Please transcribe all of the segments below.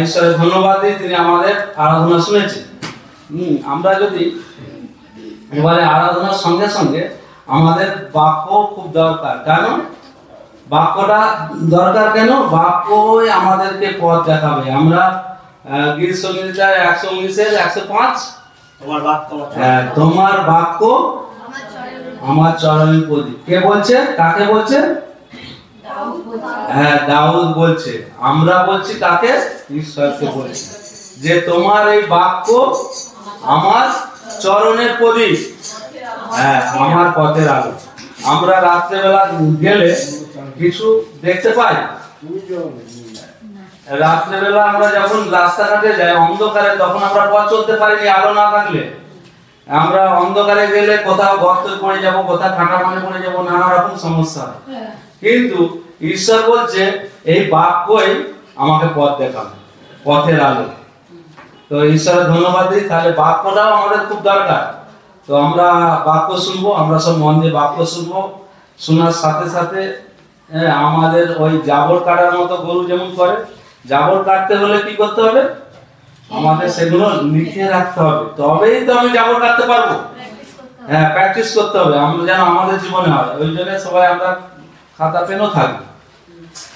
ঈশ্বরের ধন্যবাদ দিই, তিনি আমাদের আরাধনা শুনেছেন। আমরা যদি এবারে আরাধনার সঙ্গে সঙ্গে আমাদের বাক্য খুব দরকার। কেন বাক্যটা দরকার? কেন বাক্যই আমাদেরকে পথ দেখাবে। আমরা গীত সংহিতা 119-এর 105, তোমার বাক্য আমার চরণের প্রদীপ। কে বলছে? কাকে বলছে? হ্যাঁ, দাউদ বলছে। আমরা বলছি কাকে? ঈশ্বরকে বলছি যে তোমার এই বাক্য আমার চরণের প্রদীপ, হ্যাঁ, আমার পথের আলো। আমরা রাত্রেবেলা গেলে কিছু দেখতে পাই। রাত্রেবেলা আমরা যখন রাস্তাঘাটে যাই অন্ধকারে, তখন আমরা পথ চলতে পারিনি আলো না থাকলে। আমরা অন্ধকারে গেলে কোথাও গর্তে পড়ে যাব, কোথাও কাঁটা মানে পড়ে যাব, নানা রকম সমস্যা। কিন্তু ঈশ্বর বলছে এই বাক্যই আমাকে পথ দেখাবে, পথের আলো। তো ঈশ্বরের ধন্যবাদ দিই। তাহলে বাক্যটাও আমাদের খুব দরকার। তো আমরা বাক্য শুনবো, আমরা সব মন দিয়ে বাক্য শুনবো। শোনার সাথে সাথে আমাদের ওই জাবর কাটার মতো গরু যেমন করে, জাবর কাটতে হলে কি করতে হবে? আমাদের সেগুলো লিখে রাখতে হবে, তবেই তো আমি জাবর কাটতে পারবো। হ্যাঁ, প্র্যাকটিস করতে হবে। আমরা যেন আমাদের জীবনে হয়, ওই জন্য সবাই আমরা খাতা পেনও থাকি।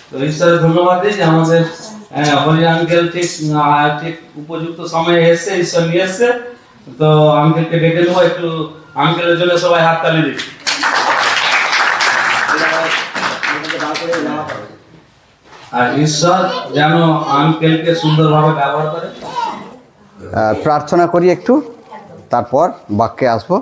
তো ঈশ্বরের ধন্যবাদ দিই যে আমাদের হরি আঙ্কেল ঠিক উপযুক্ত সময়ে এসছে, ঈশ্বর নিয়ে এসছে। তো আঙ্কেলকে ডেকে নেবো, একটু আঙ্কেলের জন্য সবাই হাততালি দিই। আর ঈশ্বর যেন আঙ্কেলকে সুন্দরভাবে ব্যবহার করে। প্রার্থনা করি একটু, তারপর বাক্যে আসবো।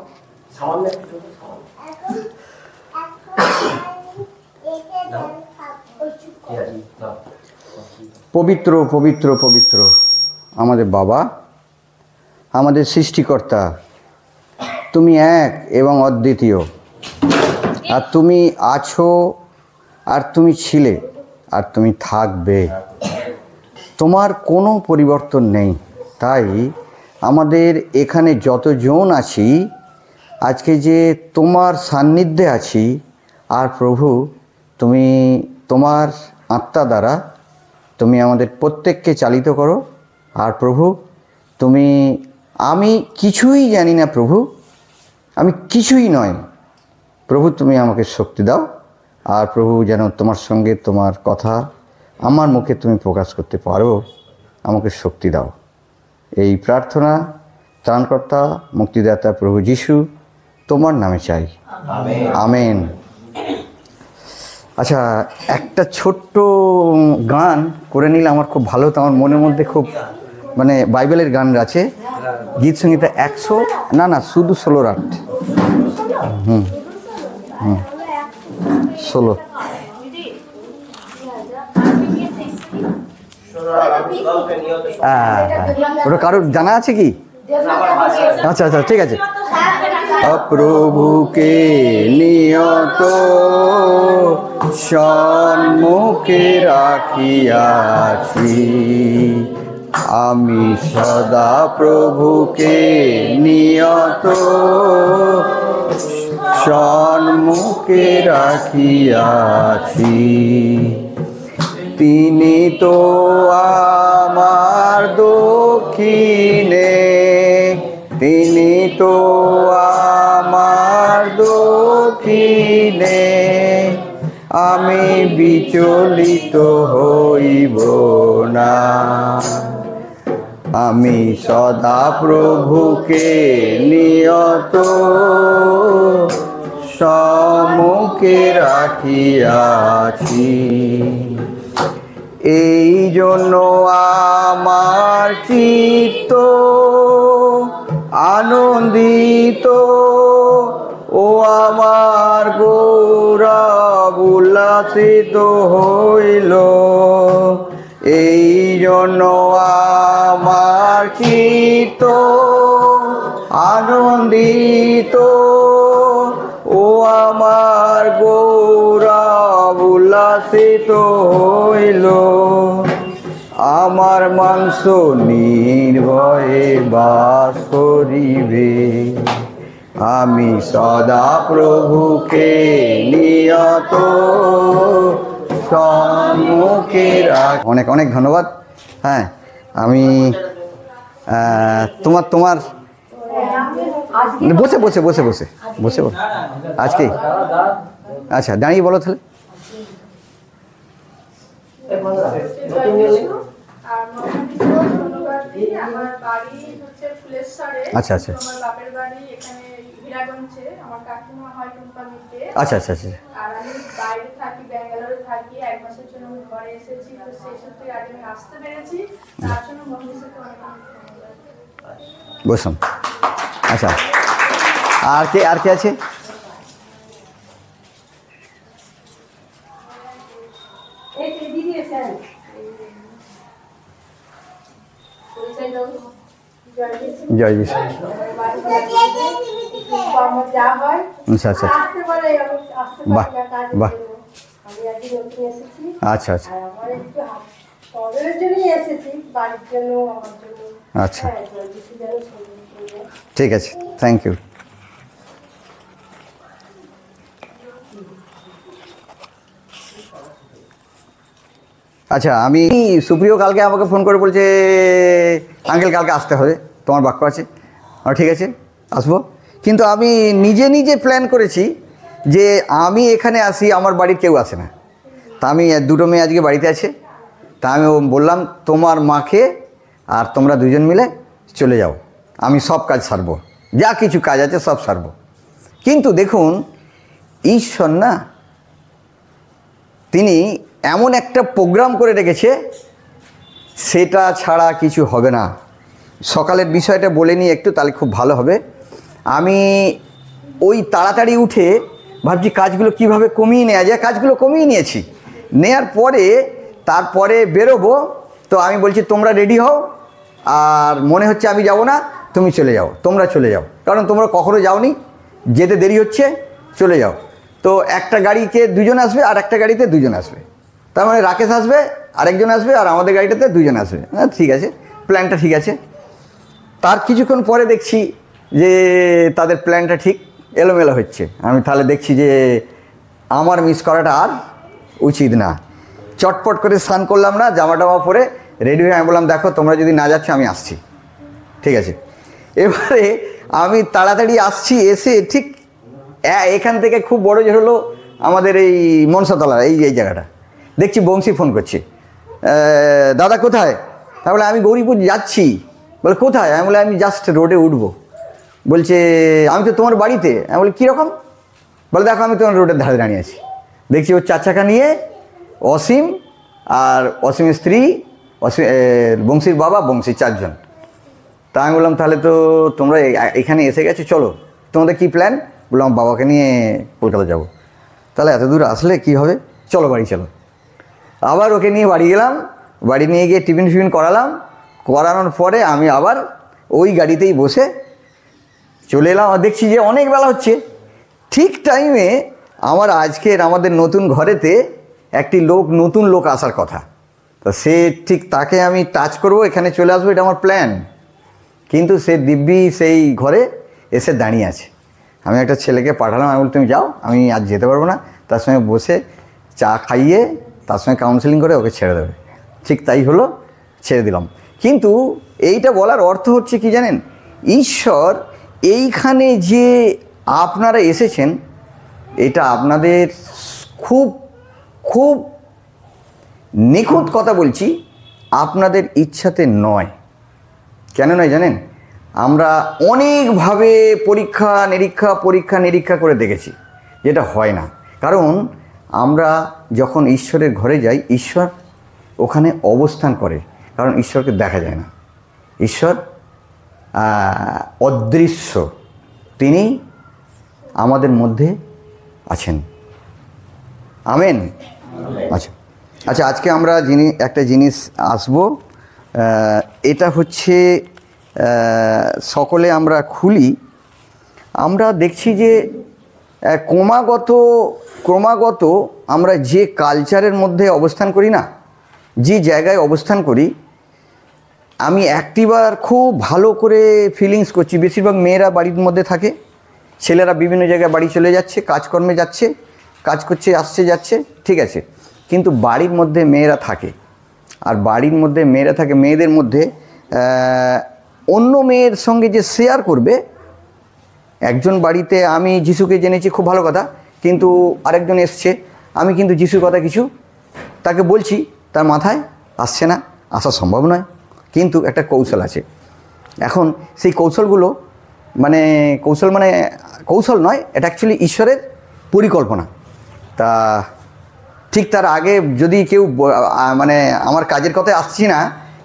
পবিত্র পবিত্র পবিত্র আমাদের বাবা, আমাদের সৃষ্টিকর্তা, তুমি এক এবং অদ্বিতীয়। আর তুমি আছো, আর তুমি ছিলে, আর তুমি থাকবে। তোমার কোনো পরিবর্তন নেই। তাই আমাদের এখানে যতজন আছি, আজকে যে তোমার সান্নিধ্যে আছি, আর প্রভু তুমি তোমার আত্মা দ্বারা তুমি আমাদের প্রত্যেককে চালিত করো। আর প্রভু আমি কিছুই জানি না প্রভু, আমি কিছুই নয় প্রভু, তুমি আমাকে শক্তি দাও। আর প্রভু যেন তোমার সঙ্গে তোমার কথা আমার মুখে তুমি প্রকাশ করতে পারো, আমাকে শক্তি দাও। এই প্রার্থনা ত্রাণকর্তা মুক্তিদাতা প্রভু যিশু তোমার নামে চাই, আমেন। আচ্ছা, একটা ছোট্ট গান করে নিলে আমার খুব ভালো হতো। আমার মনের মধ্যে খুব বাইবেলের গান আছে, গীত সংহিতা 100 না শুধু 16 16। ওটা কারোর জানা আছে কি? আচ্ছা আচ্ছা, ঠিক আছে। প্রভুকে নিয়ত সম্মুখে রাখিয়াছি, আমি সদা প্রভুকে নিয়ত সম্মুখে রাখিয়াছি। তিনি তো আমার দক্ষিণে, তিনি তো আমার দক্ষিণে, আমি বিচলিত হইব না। আমি সদা প্রভুকে নিয়ত সম্মুখে রাখিয়াছি। এই জন্য আমার চিত্ত আনন্দিত, ও আমার গৌরব উল্লাসিত হইল। এই জন্য আমার চিত্ত আনন্দিত, ও আমার গৌরব উল্লাসিত হইল। আমার মাংস নির্ভয়ে বাস করিবে, আমি সদা প্রভুকে নিয়ত সম্মুখে রাখি। অনেক অনেক ধন্যবাদ। হ্যাঁ, আমি তোমার তোমার বসে বসে বসে বসে বসে বলো আজকে। আচ্ছা দাঁড়িয়ে বলো তাহলে। আচ্ছা আচ্ছা আচ্ছা আচ্ছা আচ্ছা আর আমি বাইরে থাকি, ব্যাঙ্গালোরে থাকি। 1 মাসের জন্য আমি ঘরে এসেছি, তো সেই সূত্রে আজ আমি আসতে পেরেছি। তার জন্য মহিষকে অনেক বসুন। আচ্ছা আর কে আছে? জয় বিশ্ব। আচ্ছা আচ্ছা বাহ বাহ আচ্ছা আচ্ছা আচ্ছা ঠিক আছে, থ্যাংক ইউ। আচ্ছা আমি সুপ্রিয় কালকে আমাকে ফোন করে বলছে আঙ্কেল কালকে আসতে হবে, তোমার বাক্য আছে। ঠিক আছে আসবো, কিন্তু আমি নিজে নিজে প্ল্যান করেছি যে আমি এখানে আসি, আমার বাড়ির কেউ আসে না। তা আমি 2টো মেয়ে আজকে বাড়িতে আছে, তা আমি বললাম তোমার মাকে আর তোমরা 2জন মিলে চলে যাও, আমি সব কাজ সারবো, যা কিছু কাজ আছে সব সারবো। কিন্তু দেখুন ঈশ্বর না, তিনি এমন একটা প্রোগ্রাম করে রেখেছে, সেটা ছাড়া কিছু হবে না। সকালের বিষয়টা বলে নিই একটু, তাহলে খুব ভালো হবে। আমি ওই তাড়াতাড়ি উঠে ভাবছি কাজগুলো কিভাবে কমিয়ে নেওয়া যায়, কাজগুলো কমিয়ে নিয়েছি। নেয়ার পরে তারপরে বেরোবো, তো আমি বলছি তোমরা রেডি হও, আর মনে হচ্ছে আমি যাব না, তুমি চলে যাও, তোমরা চলে যাও, কারণ তোমরা কখনো যাওনি, যেতে দেরি হচ্ছে, চলে যাও। তো একটা গাড়িতে 2জন আসবে আর একটা গাড়িতে 2জন আসবে, তার মানে রাকেশ আসবে, আরেকজন আসবে, আর আমাদের গাড়িটাতে 2জন আসবে। হ্যাঁ ঠিক আছে, প্ল্যানটা ঠিক আছে। তার কিছুক্ষণ পরে দেখছি যে তাদের প্ল্যানটা ঠিক এলোমেলো হচ্ছে। আমি তাহলে দেখছি যে আমার মিস করাটা আর উচিত না। চটপট করে স্নান করলাম না, জামা টামা পরে রেডি হয়ে আমি বললাম দেখো তোমরা যদি না যাচ্ছ আমি আসছি, ঠিক আছে। এবারে আমি তাড়াতাড়ি আসছি, এসে ঠিক এখান থেকে খুব বড় যে হলো আমাদের এই মনসাতলা, এই জায়গাটা দেখছি বংশী ফোন করছে, দাদা কোথায়? তাহলে আমি গৌরীপুর যাচ্ছি। বলে কোথায়? আমি বলে আমি জাস্ট রোডে উঠবো। বলছে আমি তো তোমার বাড়িতে। আমি বলি কীরকম? বলে দেখো আমি তোমার রোডের ধারে দাঁড়িয়ে আছি। দেখছি ওর 4 চাকা নিয়ে অসীম আর অসীমের স্ত্রী, বংশীর বাবা, বংশী, 4জন। তা আমি বললাম তাহলে তো তোমরা এখানে এসে গেছো, চলো তোমাদের কী প্ল্যান? বললাম বাবাকে নিয়ে কলকাতা যাব। তাহলে এত দূর আসলে কি হবে, চলো বাড়ি চলো। আবার ওকে নিয়ে বাড়ি গেলাম, বাড়ি নিয়ে গিয়ে টিফিন করালাম, করানোর পরে আমি আবার ওই গাড়িতেই বসে চলে এলাম। আর দেখছি যে অনেক বেলা হচ্ছে। ঠিক টাইমে আমাদের নতুন ঘরেতে নতুন লোক আসার কথা, তো সে ঠিক তাকে আমি টাচ করব, এখানে চলে আসবো, এটা আমার প্ল্যান। কিন্তু সে দিব্যি সেই ঘরে এসে দাঁড়িয়ে আছে। আমি একটা ছেলেকে পাঠালাম, আমি বলি তুমি যাও, আমি আজ যেতে পারবো না। তার সঙ্গে বসে চা খাইয়ে তার সঙ্গে কাউন্সেলিং করে ওকে ছেড়ে দেবে। ঠিক তাই হলো, ছেড়ে দিলাম। কিন্তু এইটা বলার অর্থ হচ্ছে কি জানেন, ঈশ্বর এইখানে যে আপনারা এসেছেন, এটা আপনাদের খুব খুব নিখুঁত কথা বলছি, আপনাদের ইচ্ছাতে নয়। কেন নয় জানেন? আমরা অনেকভাবে পরীক্ষা নিরীক্ষা করে দেখেছি, যেটা হয় না। কারণ আমরা যখন ঈশ্বরের ঘরে যাই, ঈশ্বর ওখানে অবস্থান করে, কারণ ঈশ্বরকে দেখা যায় না। ঈশ্বর অদৃশ্য, তিনি আমাদের মধ্যে আছেন। আমেন। আচ্ছা আচ্ছা, আজকে আমরা একটা জিনিস আসবো, এটা হচ্ছে সকলে আমরা খুলি। আমরা দেখছি যে ক্রমাগত আমরা যে কালচারের মধ্যে অবস্থান করি না, যে জায়গায় অবস্থান করি, আমি একটিবার খুব ভালো করে ফিলিংস করছি। বেশিরভাগ মেয়েরা বাড়ির মধ্যে থাকে, ছেলেরা বিভিন্ন জায়গায় বাড়ি চলে যাচ্ছে, কাজকর্মে যাচ্ছে, কাজ করছে, আসছে যাচ্ছে, ঠিক আছে। কিন্তু বাড়ির মধ্যে মেয়েরা থাকে, আর বাড়ির মধ্যে মেয়েরা থাকে, মেয়েদের মধ্যে অন্য মেয়ের সঙ্গে যে শেয়ার করবে, একজন বাড়িতে আমি যিশুকে জেনেছি, খুব ভালো কথা, কিন্তু আরেকজন এসছে, আমি কিন্তু যিশুর কথা কিছু তাকে বলছি, তার মাথায় আসছে না, আসা সম্ভব নয়। কিন্তু একটা কৌশল আছে। এখন সেই কৌশলগুলো কৌশল নয়, এটা অ্যাকচুয়ালি ঈশ্বরের পরিকল্পনা। তা ঠিক তার আগে যদি কেউ আমার কাজের কথায় আসছি না,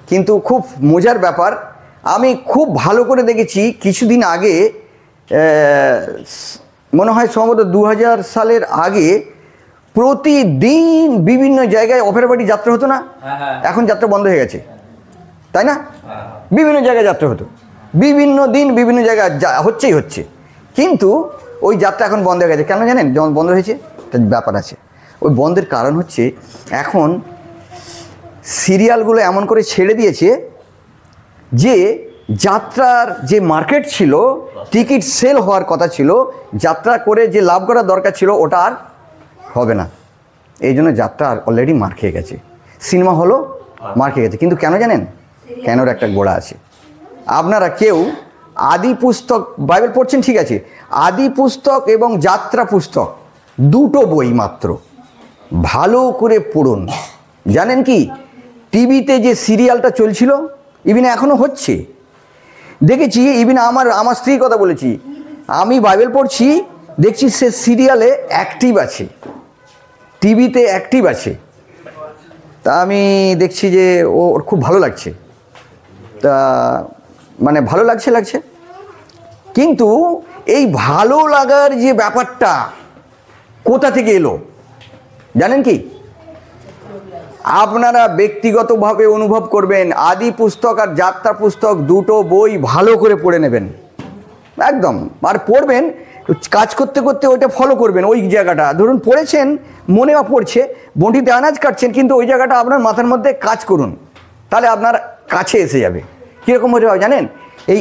কিন্তু খুব মজার ব্যাপার, আমি খুব ভালো করে দেখেছি কিছুদিন আগে, মনে হয় সম্ভবত 2000 সালের আগে প্রতিদিন বিভিন্ন জায়গায় অপেরা পার্টি যাত্রা হতো না? এখন যাত্রা বন্ধ হয়ে গেছে, তাই না? বিভিন্ন জায়গায় যাত্রা হতো, বিভিন্ন দিন বিভিন্ন জায়গায় হচ্ছে, কিন্তু ওই যাত্রা এখন বন্ধ হয়ে গেছে। কেন জানেন যেমন বন্ধ হয়েছে? একটা ব্যাপার আছে। ওই বন্ধের কারণ হচ্ছে এখন সিরিয়ালগুলো এমন করে ছেড়ে দিয়েছে যে যাত্রার যে মার্কেট ছিল, টিকিট সেল হওয়ার কথা ছিল, যাত্রা করে যে লাভ করার দরকার ছিল, ওটা আর হবে না। এই জন্য যাত্রা অলরেডি মার খেয়ে গেছে, সিনেমা হলও মার খেয়ে গেছে। কিন্তু কেন জানেন? কেনর একটা গোড়া আছে। আপনারা কেউ আদি পুস্তক বাইবেল পড়ছেন, ঠিক আছে, আদি পুস্তক এবং যাত্রা পুস্তক দুটো বই মাত্র ভালো করে পড়ুন। জানেন কি, টিভিতে যে সিরিয়ালটা চলছিল, ইভিন এখনও হচ্ছে, দেখেছি, ইভিন আমার স্ত্রীর কথা বলেছি, আমি বাইবেল পড়ছি, দেখছি সে সিরিয়ালে অ্যাক্টিভ আছে, টিভিতে অ্যাক্টিভ আছে। তা আমি দেখছি যে ওর খুব ভালো লাগছে, তা ভালো লাগছে, কিন্তু এই ভালো লাগার যে ব্যাপারটা কোথা থেকে এলো জানেন কি? আপনারা ব্যক্তিগতভাবে অনুভব করবেন, আদি পুস্তক আর যাত্রা পুস্তক দুটো বই ভালো করে পড়ে নেবেন একদম, আর পড়বেন, কাজ করতে করতে ওইটা ফলো করবেন। ওই জায়গাটা ধরুন পড়েছেন, মনেও পড়ছে, বঁটিতে আনাজ কাটছেন, কিন্তু ওই জায়গাটা আপনার মাথার মধ্যে কাজ করুন, তাহলে আপনার কাছে এসে যাবে। কীরকম হতে হয় জানেন? এই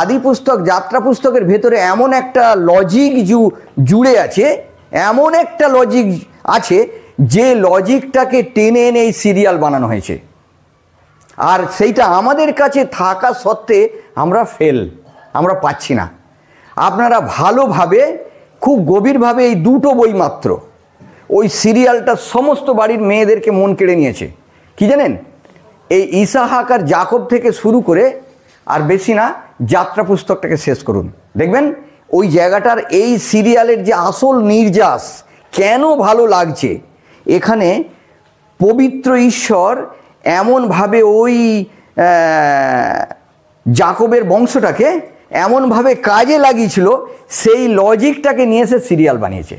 আদি পুস্তক যাত্রা পুস্তকের ভেতরে এমন একটা লজিক জুড়ে আছে, এমন একটা লজিক আছে যে লজিকটাকে টেনে এনে এই সিরিয়াল বানানো হয়েছে, আর সেইটা আমাদের কাছে থাকা সত্ত্বে আমরা পাচ্ছি না। আপনারা ভালোভাবে, খুব গভীরভাবে, এই দুটো বই মাত্র ওই সিরিয়ালটা সমস্ত বাড়ির মেয়েদেরকে মন কেড়ে নিয়েছে। কি জানেন? এই ইসাহাক আর যাকব থেকে শুরু করে আর বেশি না, যাত্রা পুস্তকটাকে শেষ করুন, দেখবেন ওই জায়গাটার এই সিরিয়ালের যে আসল নির্যাস কেন ভালো লাগছে। এখানে পবিত্র ঈশ্বর এমনভাবে ওই যাকবের বংশটাকে এমনভাবে কাজে লাগিয়েছিল, সেই লজিকটাকে নিয়ে এসে সিরিয়াল বানিয়েছে।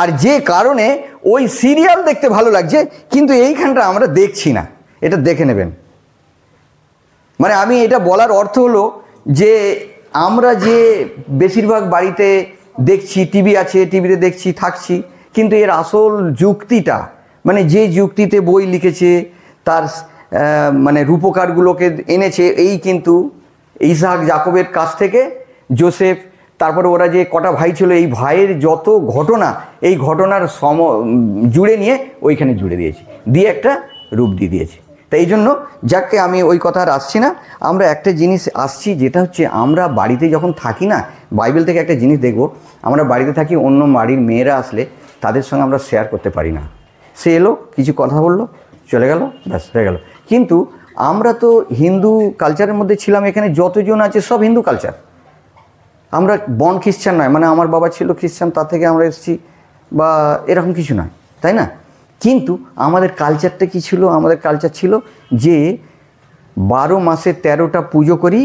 আর যে কারণে ওই সিরিয়াল দেখতে ভালো লাগছে, কিন্তু এইখানটা আমরা দেখছি না, এটা দেখে নেবেন। আমি এটা বলার অর্থ হলো যে আমরা যে বেশিরভাগ বাড়িতে দেখছি, টিভি আছে, টিভিতে দেখছি, থাকছি, কিন্তু এর আসল যুক্তিটা, যে যুক্তিতে বই লিখেছে, তার রূপকারগুলোকে এনেছে, এই কিন্তু ইসাহাক যাকবের কাছ থেকে জোসেফ, তারপরে ওরা যে কটা ভাই ছিল, এই ভাইয়ের যত ঘটনা, এই ঘটনার জুড়ে নিয়ে ওইখানে জুড়ে দিয়েছে, দিয়ে একটা রূপ দিয়ে দিয়েছে। তাই এই জন্য যাকে আমি ওই কথা আর আসছি না, আমরা একটা জিনিস আসছি, যেটা হচ্ছে আমরা বাড়িতে যখন থাকি না, বাইবেল থেকে একটা জিনিস দেখব, আমরা বাড়িতে থাকি, অন্য বাড়ির মেয়েরা আসলে তাদের সঙ্গে আমরা শেয়ার করতে পারি না। সে এলো, কিছু কথা বললো, চলে গেল, ব্যাস হয়ে গেল। কিন্তু আমরা তো হিন্দু কালচারের মধ্যে ছিলাম, এখানে যতজন আছে সব হিন্দু কালচার, আমরা বন খ্রিস্টান নয়, আমার বাবা ছিল খ্রিস্টান, তা থেকে আমরা এসেছি, বা এরকম কিছু নয়, তাই না? কিন্তু আমাদের কালচারটা কী ছিল? আমাদের কালচার ছিল যে 12 মাসে 13টা পুজো করি,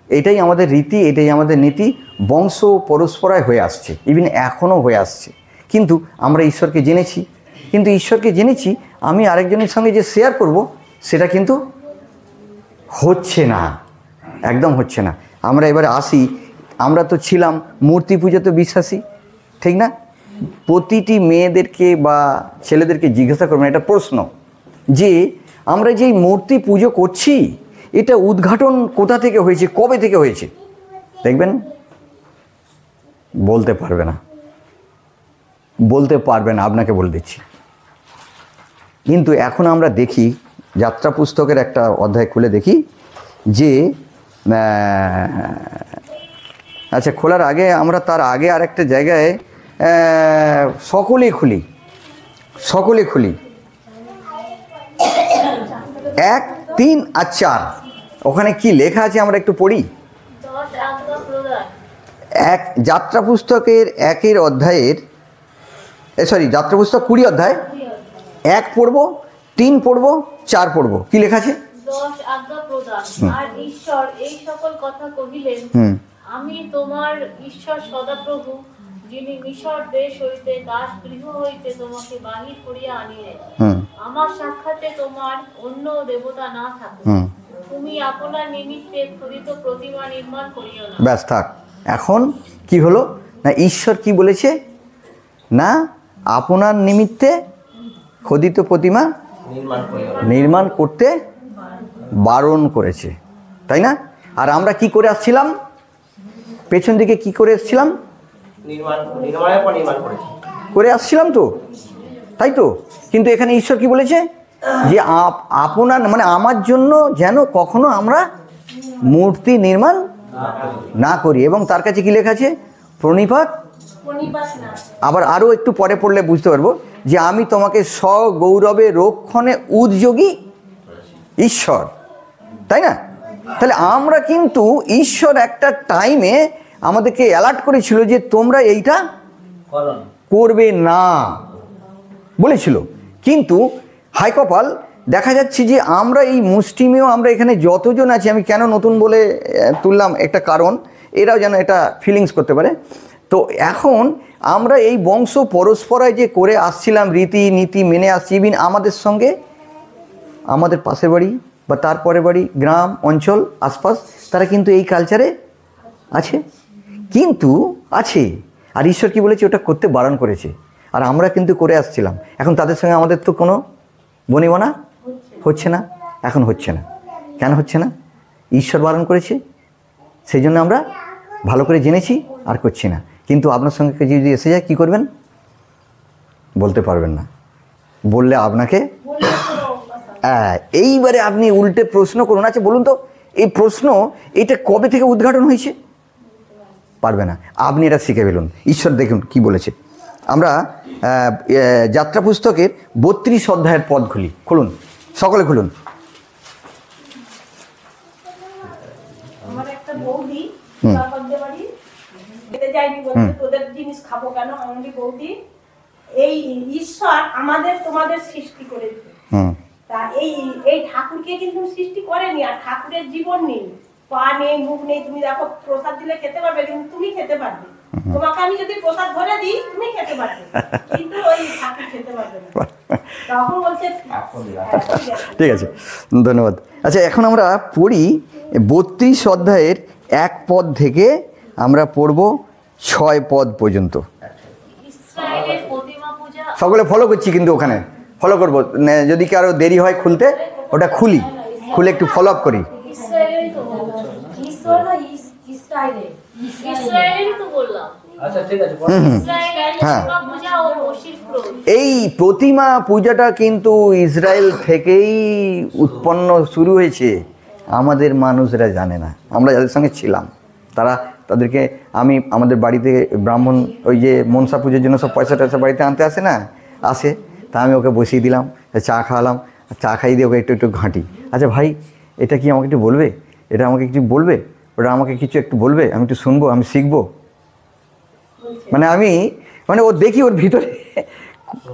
এটাই আমাদের রীতি, এটাই আমাদের নীতি, বংশ পরস্পরায় হয়ে আসছে, ইভিন এখনও হয়ে আসছে। কিন্তু আমরা ঈশ্বরকে জেনেছি, আমি আরেকজনের সঙ্গে যে শেয়ার করব, সেটা কিন্তু হচ্ছে না, একদম হচ্ছে না। আমরা এবারে আসি, আমরা তো ছিলাম মূর্তি পুজোতে বিশ্বাসী, ঠিক না? প্রতিটি মেয়েদেরকে বা ছেলেদেরকে জিজ্ঞাসা করবেন, এটা প্রশ্ন, যে আমরা যেই মূর্তি পুজো করছি, এটা উদ্ঘাটন কোথা থেকে হয়েছে, কবে থেকে হয়েছে? দেখবেন বলতে পারবে না, আপনাকে বলে দিচ্ছি। কিন্তু এখন আমরা দেখি যাত্রা পুস্তকের একটা অধ্যায় খুলে দেখি যে আচ্ছা খোলার আগে আমরা তার আগে আরেকটা জায়গায় সকলে খুলি 1, 3 আর 4 ওখানে কি লেখা আছে আমরা একটু পড়ি। যাত্রা পুস্তকের 1 অধ্যায়ের যাত্রা পুস্তক 20 অধ্যায় 1 পড়বো, 3 পড়বো, 4 পড়বো। কি লেখা আছে? 10 আজ্ঞা প্রদান। আর ঈশ্বর এই সকল কথা কহিলেন, আমি তোমার ঈশ্বর সদাপ্রভু, যিনি মিশর দেশ হইতে দাস গৃহ হইতে তোমাকে বাহির করিয়া আনিলেন। আমার সাক্ষাতে তোমার অন্য দেবতা না থাকে, তুমি আপনার নিমিত্তে খোদিত প্রতিমা নির্মাণ করিও না। ব্যাস থাক। এখন কি হলো না, ঈশ্বর কি বলেছে না, আপনার নিমিত্তে খোদিত প্রতিমা নির্মাণ করতে বারণ করেছে, তাই না? আর আমরা কি করে আসছিলাম, পেছন দিকে কি করে এসছিলাম, করে আসছিলাম তো, তাই তো। কিন্তু এখানে ঈশ্বর কি বলেছে যে আপনার মানে আমার জন্য যেন কখনো আমরা মূর্তি নির্মাণ না করি। এবং তার কাছে কি লেখা আছে, প্রণিপাত। আবার আরও একটু পরে পড়লে বুঝতে পারবো যে আমি তোমাকে সগৌরবে রক্ষণে উদ্যোগী ঈশ্বর, তাই না? তাহলে আমরা কিন্তু ঈশ্বর একটা টাইমে আমাদেরকে অ্যালার্ট করেছিল যে তোমরা এইটা করবে না বলেছিল। কিন্তু হাই কপাল দেখা যাচ্ছে যে আমরা এই মুষ্টিমেয় আমরা এখানে যতজন আছি, আমি কেন নতুন বলে তুললাম একটা কারণ, এরাও যেন এটা ফিলিংস করতে পারে। তো এখন আমরা এই বংশ পরস্পরায় যে করে আসছিলাম, রীতিনীতি মেনে আসছি, ইভিন আমাদের সঙ্গে আমাদের পাশের বাড়ি বা তারপরে বাড়ি, গ্রাম অঞ্চল আশপাশ, তারা কিন্তু এই কালচারে আছে, কিন্তু আছে। আর ঈশ্বর কি বলেছে, ওটা করতে বারণ করেছে, আর আমরা কিন্তু করে আসছিলাম। এখন তাদের সঙ্গে আমাদের তো কোনো বনিবনা হচ্ছে না, এখন হচ্ছে না। কেন হচ্ছে না? ঈশ্বর বারণ করেছে, সেই জন্য আমরা ভালো করে জেনেছি আর করছি না। কিন্তু আপনার সঙ্গে যদি এসে যায়, কী করবেন? বলতে পারবেন না, বললে আপনাকে এইবারে আপনি উল্টে প্রশ্ন করুন, আচ্ছা বলুন তো এই প্রশ্ন এটা কবে থেকে উদ্ঘাটন হয়েছে? পারবে না, আপনি এটা শিখে ফেলুন। ঈশ্বর দেখুন কি বলেছে। আমরা যাত্রা পুস্তকের 32 অধ্যায়ের পদ খুলুন, সকলে খুলুন। আমার একটা বৌদি বাড়ি খেতে যায়নি, বলছে তোদের জিনিস খাবো কেন? আমাদের বৌদি, এই ঈশ্বর আমাদের তোমাদের সৃষ্টি করেছে, তা এই ঠাকুরকে কিন্তু সৃষ্টি করেনি, আর ঠাকুরের জীবন নেই, পা নেই, মুখ নেই। তুমি দেখো প্রসাদ দিলে খেতে পারবে, কিন্তু তুমি খেতে পারবে। তোমাকে আমি যদি প্রসাদ ধরে দিই, তুমি খেতে পারবে, কিন্তু ওই ঠাকুর খেতে পারবে না। তখন বলছে ঠিক আছে, ধন্যবাদ। আচ্ছা এখন আমরা পড়ি 32 অধ্যায়ের 1 পদ থেকে আমরা পড়ব 6 পদ পর্যন্ত। সকলে ফলো করছি, কিন্তু ওখানে ফলো করবো, যদি কারো দেরি হয় খুলতে, ওটা খুলে একটু ফলো আপ করি। হ্যাঁ, এই প্রতিমা পূজাটা কিন্তু ইসরায়েল থেকেই উৎপন্ন শুরু হয়েছে, আমাদের মানুষরা জানে না। আমরা যাদের সঙ্গে ছিলাম তাদেরকে আমাদের বাড়িতে ব্রাহ্মণ ওই যে মনসা পুজোর জন্য সব পয়সা টয়সা বাড়িতে আনতে আসে, তা আমি ওকে বসিয়ে দিলাম, চা খাওয়ালাম, চা খাইয়ে দিয়ে ওকে একটু ঘাঁটি। আচ্ছা ভাই, এটা কি আমাকে একটু বলবে, এটা আমাকে কিছু বলবে, ওটা আমাকে কিছু একটু বলবে, আমি একটু শুনবো, আমি শিখবো। মানে ও দেখি ওর ভিতরে,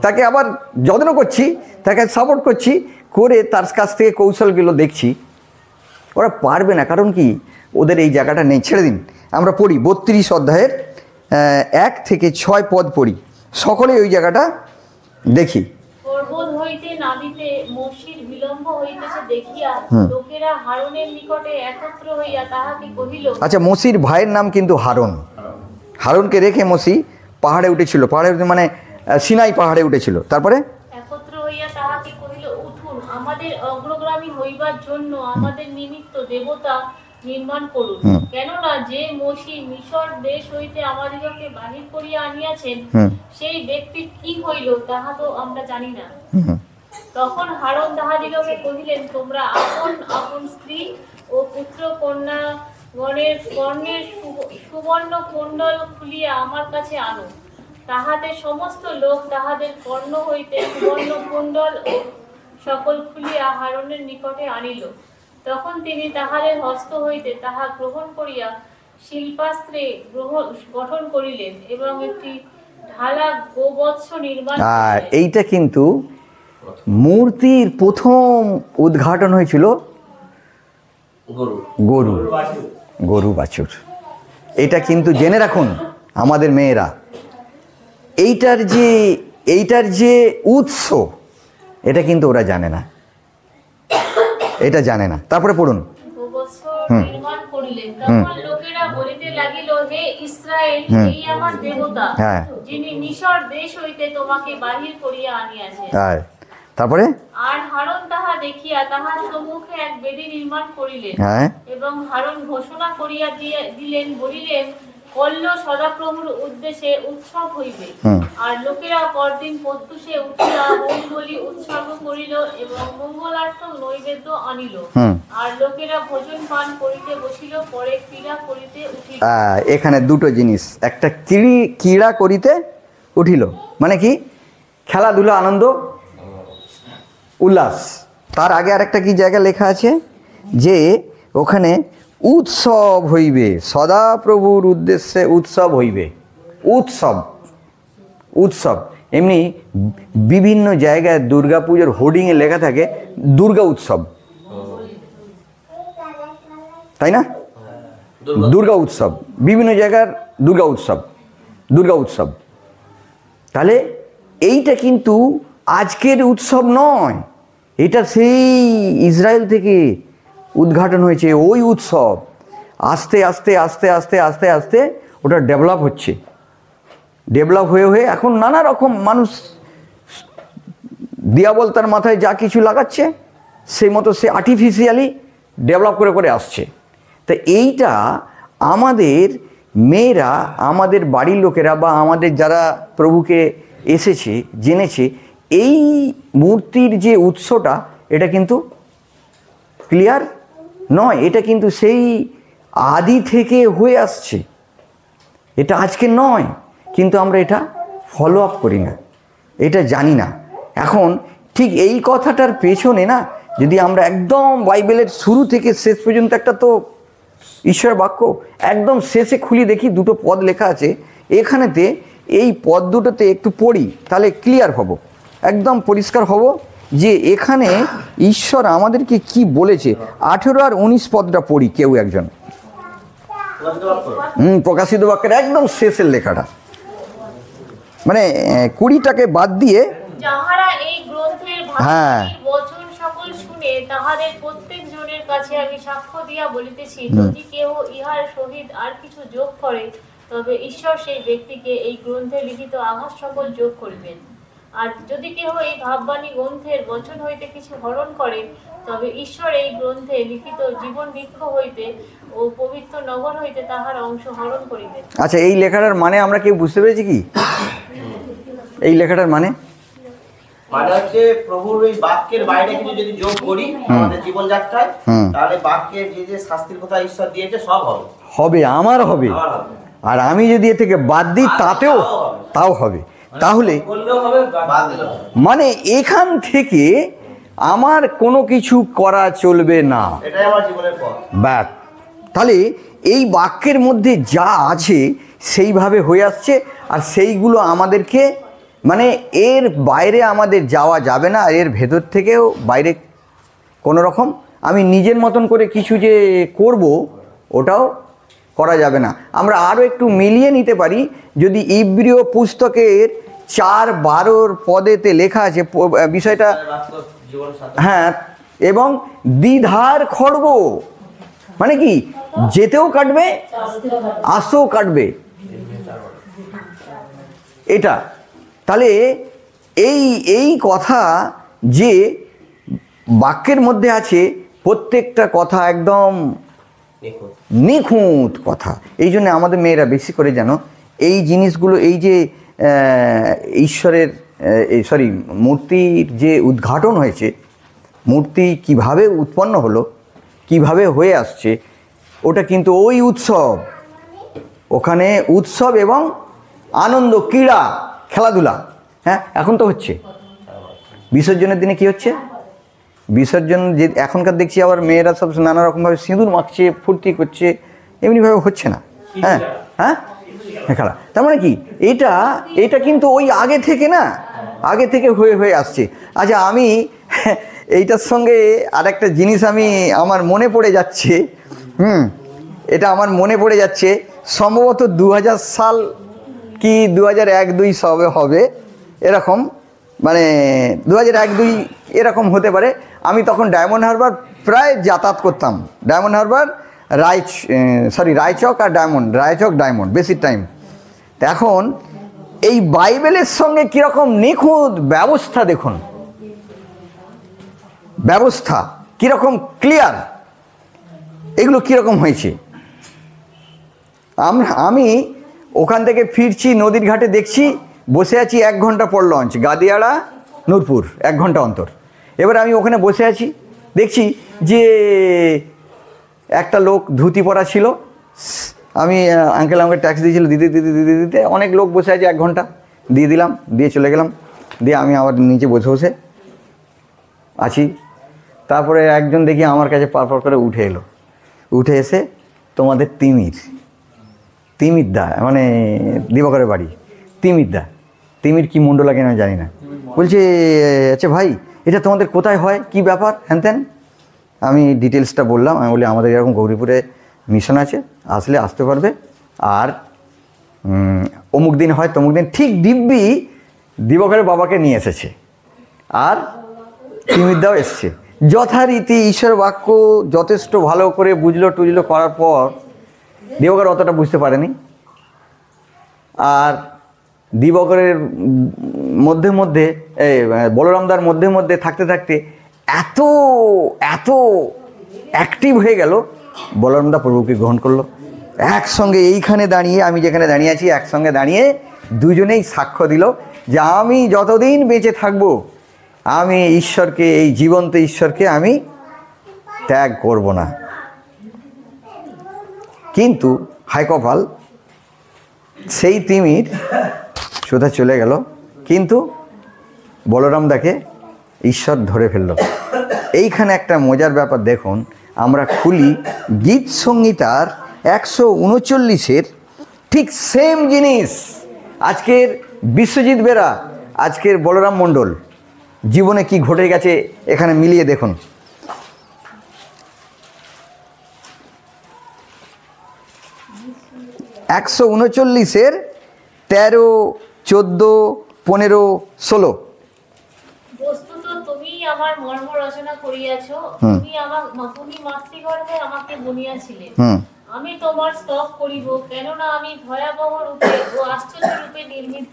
তাকে আবার যত্ন করছি, তাকে সাপোর্ট করছি, করে তার কাছ থেকে কৌশলগুলো দেখছি। ওরা পারবে না, কারণ কি ওদের এই জায়গাটা নেই। ছেড়ে দিন, আমরা পড়ি 32 অধ্যায়ের 1 থেকে 6 পদ পড়ি, সকলে ওই জায়গাটা দেখি। পর্বত হইতে নামিতে মসির বিলম্ব হইতেছে দেখিয়া লোকেরা হারুনের নিকটে একত্র হইয়া তাহাকে কহিল। আচ্ছা, মসির ভাইয়ের নাম কিন্তু হারুনকে রেখে মসি পাহাড়ে উঠেছিল, মানে সিনাই পাহাড়ে উঠেছিল। তারপরে একত্র হইয়া তাহাকে কহিল, উঠুন, আমাদের অগ্রগামী হইবার জন্য আমাদের নিমিত্ত দেবতা নির্মাণ করুন, কেননা যে মসি মিশর দেশ হইতে আমাদিগকে বাহির করিয়া আনিয়াছেন, সেই ব্যক্তির কি হইল তাহা তো আমরা জানি না। তখন হারন তাহাদিগকে কহিলেন, তোমরা আপন আপন স্ত্রী ও পুত্র কন্যাগণের কর্ণের সুবর্ণ কুণ্ডল খুলিয়া আমার কাছে আনো। তাহাতে সমস্ত লোক তাহাদের কর্ণ হইতে সুবর্ণ কুণ্ডল ও সকল খুলিয়া হারনের নিকটে আনিল। তখন তিনি তাহাদের হস্ত হইতে তাহা গ্রহণ করিয়া শিল্পাস্ত্রে গঠন করিলেন এবং একটি ঢালা গোবৎস নির্মাণ আর করিলেন। এইটা কিন্তু মূর্তির প্রথম উদ্ঘাটন হয়েছিল গরু বাছুর। এটা কিন্তু জেনে রাখুন আমাদের মেয়েরা, এইটার যে উৎস এটা কিন্তু ওরা জানে না, এটা জানে না। তারপরে পড়ুন। গোবৎস নির্মাণ করিলেন। তখন লোকেরা বলিতে লাগিল, হে ইসরায়েল, এই আমার দেবতা, হ্যাঁ। যিনি মিশর দেশ হইতে তোমাকে বাহির করিয়া আনিয়াছেন। আর তারপরে আর হারন তাহা দেখিয়া তাহার সম্মুখে এক বেদী নির্মাণ করিলেন হ্যাঁ এবং হারন ঘোষণা করিয়া দিলেন, বলিলেন, কল্য সদাপ্রভুর উদ্দেশ্যে উৎসব হইবে। আর লোকেরা পরদিন প্রত্যুষে উঠিয়া হোম বলি উৎসর্গ করিল এবং মঙ্গলার্থক নৈবেদ্য আনিল। আর লোকেরা ভোজন পান করিতে বসিল, পরে ক্রীড়া করিতে উঠিল। এখানে দুটো জিনিস, একটা ক্রীড়া করিতে উঠিল মানে কি, খেলাধুলা, আনন্দ, উল্লাস। তার আগে আরেকটা কি জায়গা লেখা আছে যে ওখানে উৎসব হইবে, সদাপ্রভুর উদ্দেশ্যে উৎসব হইবে। উৎসব উৎসব এমনি বিভিন্ন জায়গায় দুর্গাপুজোর হোর্ডিংয়ে লেখা থাকে দুর্গা উৎসব, তাই না? দুর্গা উৎসব, বিভিন্ন জায়গার দুর্গা উৎসব। তাহলে এইটা কিন্তু আজকের উৎসব নয়, এটা সেই ইসরায়েল থেকে উদ্ঘাটন হয়েছে ওই উৎসব। আস্তে আস্তে আস্তে আস্তে আস্তে আস্তে ওটা ডেভেলপ হচ্ছে, ডেভেলপ হয়ে হয়ে এখন নানা রকম মানুষ দিয়াবল তার মাথায় যা কিছু লাগাচ্ছে সেই মতো সে আর্টিফিশিয়ালি ডেভেলপ করে করে আসছে। তা এইটা আমাদের মেয়েরা, আমাদের বাড়ির লোকেরা বা আমাদের যারা প্রভুকে এসেছে জেনেছে, এই মূর্তির যে উৎসটা এটা কিন্তু ক্লিয়ার নয়, এটা কিন্তু সেই আদি থেকে হয়ে আসছে, এটা আজকে নয়। কিন্তু আমরা এটা ফলো আপ করি না, এটা জানি না। এখন ঠিক এই কথাটার পেছনে না, যদি আমরা একদম বাইবেলের শুরু থেকে শেষ পর্যন্ত, একটা তো ঈশ্বর বাক্য একদম শেষে খুলি দেখি দুটো পদ লেখা আছে, এখানেতে এই পদ দুটোতে একটু পড়ি, তাহলে ক্লিয়ার হব, একদম পরিষ্কার হব যে এখানে ঈশ্বর আমাদেরকে কি বলেছে। 18 আর 19 পদটা পড়ি কেউ একজন। প্রকাশিত বাক্যের একদম শেষের লেখাটা, মানে 20টাকে বাদ দিয়ে। যাহারা এই গ্রন্থের বচন সকল শুনে তাহাদের প্রত্যেক জনের কাছে আমি সাক্ষ্য দিয়া বলিতেছি, যদি কেহ ইহার সহিত আর কিছু যোগ করে, তবে ঈশ্বর সেই ব্যক্তিকে এই গ্রন্থে লিখিত আঘাত সকল যোগ করিবেন। আর যদি কেহ এই ভাববাণী গ্রন্থের বচন হইতে কিছু হরণ করে, তবে ঈশ্বর এই গ্রন্থে লিখিত জীবন বৃক্ষ হইতে ও পবিত্র নগর হইতে তাহার অংশ হরণ করিবেন। আচ্ছা, এই লেখাটার মানে আমরা কেউ বুঝতে পেরেছি কি? এই লেখাটার মানে হচ্ছে প্রভুর ওই বাক্যের বাইরে কিছু যদি যোগ করি আমাদের জীবনযাত্রায়, তাহলে বাক্যের যে শাস্তির কথা ঈশ্বর দিয়েছে সব হবে, আমার হবে। আর আমি যদি এ থেকে বাদ দিই তাও হবে। তাহলে মানে এখান থেকে আমার কোনো কিছু করা চলবে না, এটাই আমার জীবনের পথ। ব্যাস। তাহলে এই বাক্যের মধ্যে যা আছে সেইভাবে হয়ে আসছে, আর সেইগুলো আমাদেরকে, মানে এর বাইরে আমাদের যাওয়া যাবে না, আর এর ভেতর থেকেও বাইরে কোনো রকম আমি নিজের মতন করে কিছু যে করব ওটাও করা যাবে না। আমরা আরও একটু মিলিয়ে নিতে পারি, যদি ইব্রিয় পুস্তকের 4:12 পদেতে লেখা আছে বিষয়টা, হ্যাঁ, এবং দ্বিধার খড়গ, মানে কি, যেতেও কাটবে আসতেও কাটবে, এটা। তাহলে এই কথা যে বাক্যের মধ্যে আছে, প্রত্যেকটা কথা একদম নিখুঁত কথা। এই জন্য আমাদের মেয়েরা বেশি করে যেন এই জিনিসগুলো, এই যে ঈশ্বরের এই সরি মূর্তির যে উদ্ঘাটন হয়েছে, মূর্তি কিভাবে উৎপন্ন হলো, কিভাবে হয়ে আসছে, ওটা কিন্তু ওই উৎসব, ওখানে উৎসব এবং আনন্দ, ক্রীড়া, খেলাধুলা। হ্যাঁ, এখন তো হচ্ছে। বিসর্জনের দিনে কি হচ্ছে? বিসর্জন যে এখনকার দেখছি আবার মেয়েরা সব নানা রকমভাবে সিঁদুর মাখছে, ফুর্তি করছে, এমনিভাবে হচ্ছে না। হ্যাঁ হ্যাঁ খেলা, তার মানে কি এটা কিন্তু ওই আগে থেকে না, আগে থেকে হয়ে আসছে। আচ্ছা, আমি এইটার সঙ্গে আরেকটা জিনিস আমার মনে পড়ে যাচ্ছে। এটা আমার মনে পড়ে যাচ্ছে, সম্ভবত 2000 সাল কি 2001-2 সবে হবে এরকম, মানে 2001-2 এরকম হতে পারে। আমি তখন ডায়মন্ড হারবার প্রায় যাতায়াত করতাম। ডায়মন্ড হারবার, রায়চক আর রায়চক ডায়মন্ড বেশি টাইম। তো এখন এই বাইবেলের সঙ্গে কীরকম নিখুঁত ব্যবস্থা, দেখুন ব্যবস্থা কীরকম ক্লিয়ার, এগুলো কীরকম হয়েছে। আমি ওখান থেকে ফিরছি, নদীর ঘাটে দেখছি বসে আছি, 1 ঘন্টা পর লঞ্চ, গাদিয়াড়া নূরপুর 1 ঘন্টা অন্তর। এবার আমি ওখানে বসে আছি, দেখছি যে একটা লোক ধুতি পরা ছিল, আমি আঙ্কেল আমাকে ট্যাক্স দিয়েছিল, দিতে অনেক লোক বসে আছে, 1 ঘন্টা দিয়ে দিলাম, দিয়ে চলে গেলাম। দিয়ে আমি আবার নিচে বসে আছি। তারপরে একজন দেখি আমার কাছে পার করে উঠে এসে, তোমাদের তিমির দা, মানে দিবাকরের বাড়ি তিমির কি মুন্ড লাগে না জানি না, বলছে আচ্ছা ভাই এটা তোমাদের কোথায় হয়, কি ব্যাপার হ্যান। আমি ডিটেলসটা বললাম। আমি বলি আমাদের এরকম গৌরীপুরে মিশন আছে, আসলে আসতে পারবে, আর অমুক দিন হয় তমুক দিন। ঠিক দিব্যি দিবাকরের বাবাকে নিয়ে এসেছে, আর তিমিরদাও এসছে। যথারীতি ঈশ্বর বাক্য যথেষ্ট ভালো করে বুঝলো করার পর দিবাকর অতটা বুঝতে পারেনি। আর দিবাকরের মধ্যে বলরামদার মধ্যে থাকতে এত অ্যাক্টিভ হয়ে গেল, বলরামদা প্রভুকে গ্রহণ করলো। একসঙ্গে এইখানে দাঁড়িয়ে, আমি যেখানে দাঁড়িয়ে আছি, একসঙ্গে দাঁড়িয়ে দুজনেই সাক্ষ্য দিল যে আমি যতদিন বেঁচে থাকবো, আমি ঈশ্বরকে, এই জীবন্ত ঈশ্বরকে আমি ত্যাগ করব না। কিন্তু হাই কপাল, সেই তিমির সোজা চলে গেল, কিন্তু বলরামদাকে ঈশ্বর ধরে ফেলল। এইখানে একটা মজার ব্যাপার দেখুন, আমরা খুলি গীত সংহিতার 139-এর ঠিক সেম জিনিস আজকের বিশ্বজিৎ বেরা, আজকের বলরাম মণ্ডল জীবনে কি ঘটে গেছে এখানে মিলিয়ে দেখুন। 139-এর 13, 14, 15, 16। বস্তুত তুমি আমার মর্ম রচনা করিয়াছো, তুমি মাতৃগর্ভে আমাকে বুনিয়াছিলে। আমি তোমার স্তব করিব, কেননা আমি ভয়াবহ রূপে ও আশ্চর্য রূপে নির্মিত।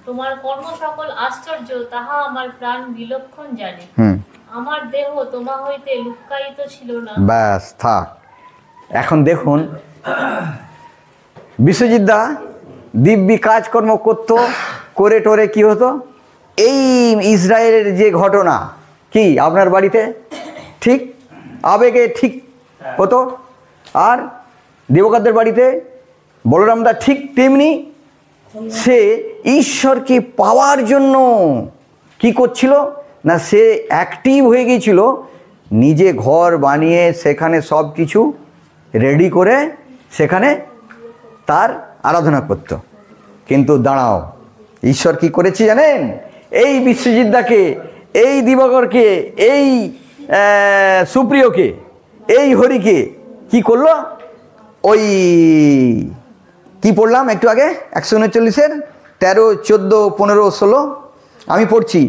তোমার কর্ম সকল আশ্চর্য, তাহা আমার প্রাণ বিলক্ষণ জানে। আমার দেহ তোমা হইতে লুক্কায়িত ছিল না। ব্যাস থাক। এখন দেখুন, বিশ্বজিৎ দা দিব্যি কাজকর্ম করতো, করে টোরে কি হতো, এই ইসরায়েলের যে ঘটনা কি আপনার বাড়িতে ঠিক আবেগে ঠিক হতো, আর দেবকারদের বাড়িতে বলরামদা ঠিক তেমনি সে ঈশ্বরকে পাওয়ার জন্য কি করছিল না, সে অ্যাক্টিভ হয়ে গিয়েছিল, নিজে ঘর বানিয়ে সেখানে সব কিছু রেডি করে সেখানে তার আরাধনা করত। কিন্তু দাঁড়াও, ঈশ্বর কি করেছে জানেন? এই বিশ্বজিৎদাকে, এই দিবাকরকে, এই সুপ্রিয়কে, এই হরিকে কি করলো? ওই কি পড়লাম একটু আগে 139-এর 13, 14, 15, 16 আমি পড়ছি।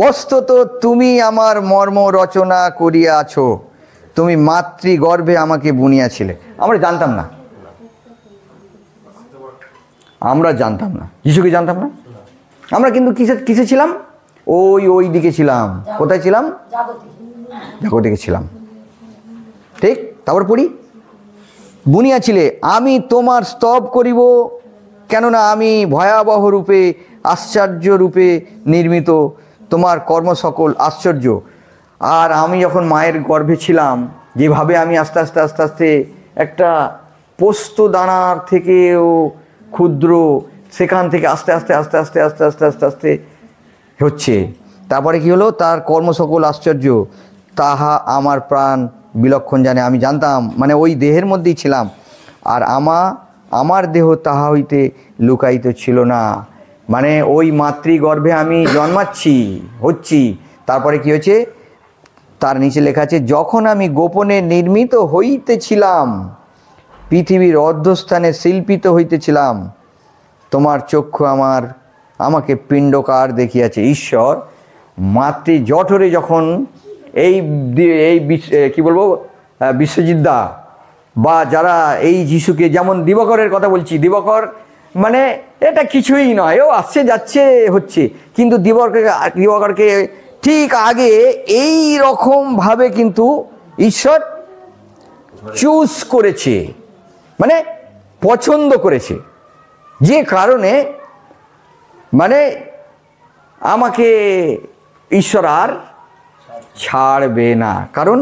বস্তুত তুমি আমার মর্ম রচনা করিয়াছ, তুমি মাতৃগর্ভে আমাকে বুনিয়াছিলে। আমরা জানতাম না, যিশুকে জানতাম না। আমরা কিন্তু কিসে ছিলাম? ওই দিকে ছিলাম। কোথায় ছিলাম? জাগতিকে ছিলাম। ঠিক। তারপর পড়ি, বুনিয়াছিলে, আমি তোমার স্তব করিব, কেননা আমি ভয়াবহ রূপে আশ্চর্য রূপে নির্মিত, তোমার কর্ম সকল আশ্চর্য। আর আমি যখন মায়ের গর্ভে ছিলাম, যেভাবে আমি আস্তে আস্তে আস্তে আস্তে একটা পোস্ত দানার থেকেও ক্ষুদ্র, সেখান থেকে আস্তে আস্তে আস্তে আস্তে আস্তে আস্তে আস্তে আস্তে হচ্ছে। তারপরে কি হলো, তার কর্ম সকল আশ্চর্য, তাহা আমার প্রাণ বিলক্ষণ জানে। আমি জানতাম, মানে ওই দেহের মধ্যেই ছিলাম, আর আমার দেহ তাহা হইতে লুকায়িত ছিল না। মানে ওই মাতৃগর্ভে আমি হচ্ছি। তারপরে কি হয়েছে, তার নিচে লেখা আছে, যখন আমি গোপনে নির্মিত হইতেছিলাম, পৃথিবীর অর্ধস্থানে শিল্পিত হইতেছিলাম, তোমার চক্ষু আমাকে পিণ্ডকার দেখিয়াছে। ঈশ্বর মাতৃ জঠরে যখন এই কি বলবো, বিশ্বজিৎদা বা যারা এই যিশুকে, যেমন দিবাকরের কথা বলছি, দিবাকর মানে এটা কিছুই নয়, ও আসছে যাচ্ছে হচ্ছে, কিন্তু দিবাকরকে ঠিক আগে এই রকমভাবে কিন্তু ঈশ্বর চুজ করেছে, মানে পছন্দ করেছে, যে কারণে মানে আমাকে ঈশ্বর আর ছাড়বে না, কারণ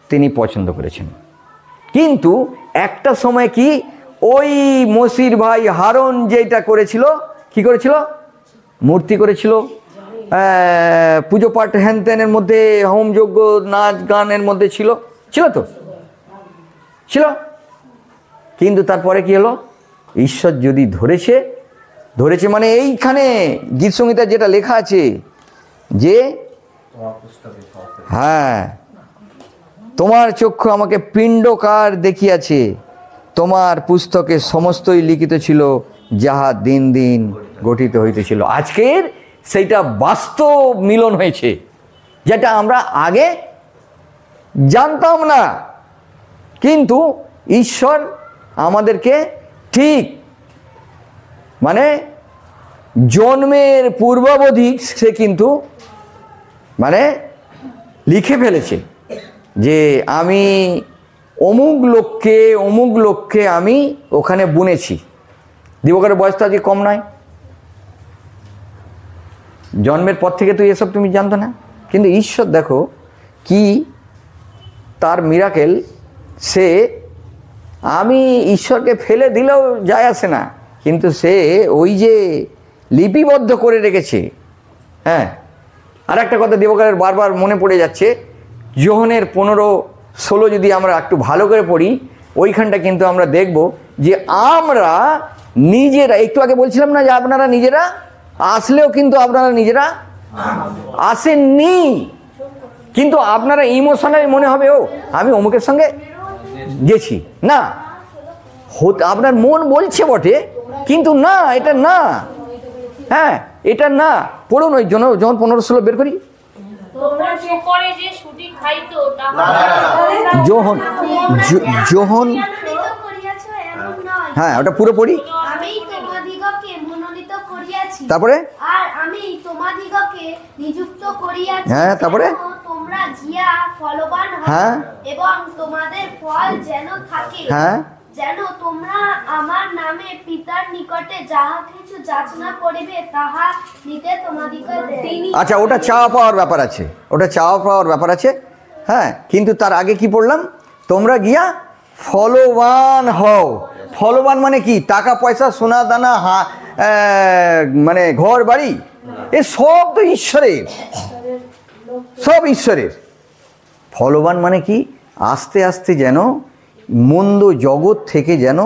তিনি পছন্দ করেছেন। কিন্তু একটা সময় কি, ওই মসির ভাই হারন যেটা করেছিল, কি করেছিল, মূর্তি করেছিল, পুজো পাঠ হ্যান ত্যানের মধ্যে, হোমযজ্ঞ নাচ গানের মধ্যে ছিল তো, ছিল। কিন্তু তারপরে কি হলো, ঈশ্বর যদি ধরেছে মানে এইখানে গীত সংহিতা যেটা লেখা আছে যে, হ্যাঁ, তোমার চক্ষু আমাকে পিণ্ডকার দেখিয়াছে, তোমার পুস্তকে সমস্তই লিখিত ছিল, যাহা দিন দিন গঠিত হইতেছিল। আজকের সেইটা বাস্তব মিলন হয়েছে, যেটা আমরা আগে জানতাম না, কিন্তু ঈশ্বর আমাদেরকে ঠিক মানে জন্মের পূর্বাবধি সে কিন্তু মানে লিখে ফেলেছে যে আমি অমুক লোককে আমি ওখানে বুনেছি। দিবাকরের বয়স তো আজকে কম নয়, জন্মের পর থেকে তো এসব তুমি জানতো না, কিন্তু ঈশ্বর দেখো কি তার মিরাকেল, সে আমি ঈশ্বরকে ফেলে দিলেও যায় আসে না, কিন্তু সে ওই যে লিপিবদ্ধ করে রেখেছে। হ্যাঁ, আর একটা কথা দিবাকরের বারবার মনে পড়ে যাচ্ছে, যোহনের 15-16 যদি আমরা একটু ভালো করে পড়ি, ওইখানটা কিন্তু আমরা দেখব যে আমরা নিজেরা, একটু আগে বলছিলাম না যে আপনারা নিজেরা আসলেও কিন্তু আপনারা নিজেরা আসেননি, কিন্তু আপনারা ইমোশনালি মনে হবে ও আমি অমুকের সঙ্গে গেছি, না, আপনার মন বলছে বটে, কিন্তু না, এটা না, হ্যাঁ এটা না। পড়ুন ওই জন্য, যখন 15-16 বের করি, যোহন, হ্যাঁ ওটা পুরো পড়ি, তারপরে আর আমি তোমাদিগকে নিযুক্ত করিয়াছি, হ্যাঁ তারপরে তোমরা জিয়া ফলবান হও, হ্যাঁ, এবং তোমাদের ফল যেন থাকে, হ্যাঁ, যেন তোমরা আমার নামে পিতার নিকটে যাহা কিছু যাচনা করিবে তাহা নিতে তোমাদিগকে দেয়। আচ্ছা, ওটা চাওয়া পাওয়ার ব্যাপার আছে, হ্যাঁ, কিন্তু তার আগে কি পড়লাম, তোমরা গিয়া ফলবান হও। ফলবান মানে কি, টাকা পয়সা সোনা দানা মানে ঘর বাড়ি, এ সব তো ঈশ্বরের, সব ঈশ্বরের। ফলবান মানে কি, আস্তে আস্তে যেন মন্দ জগৎ থেকে যেন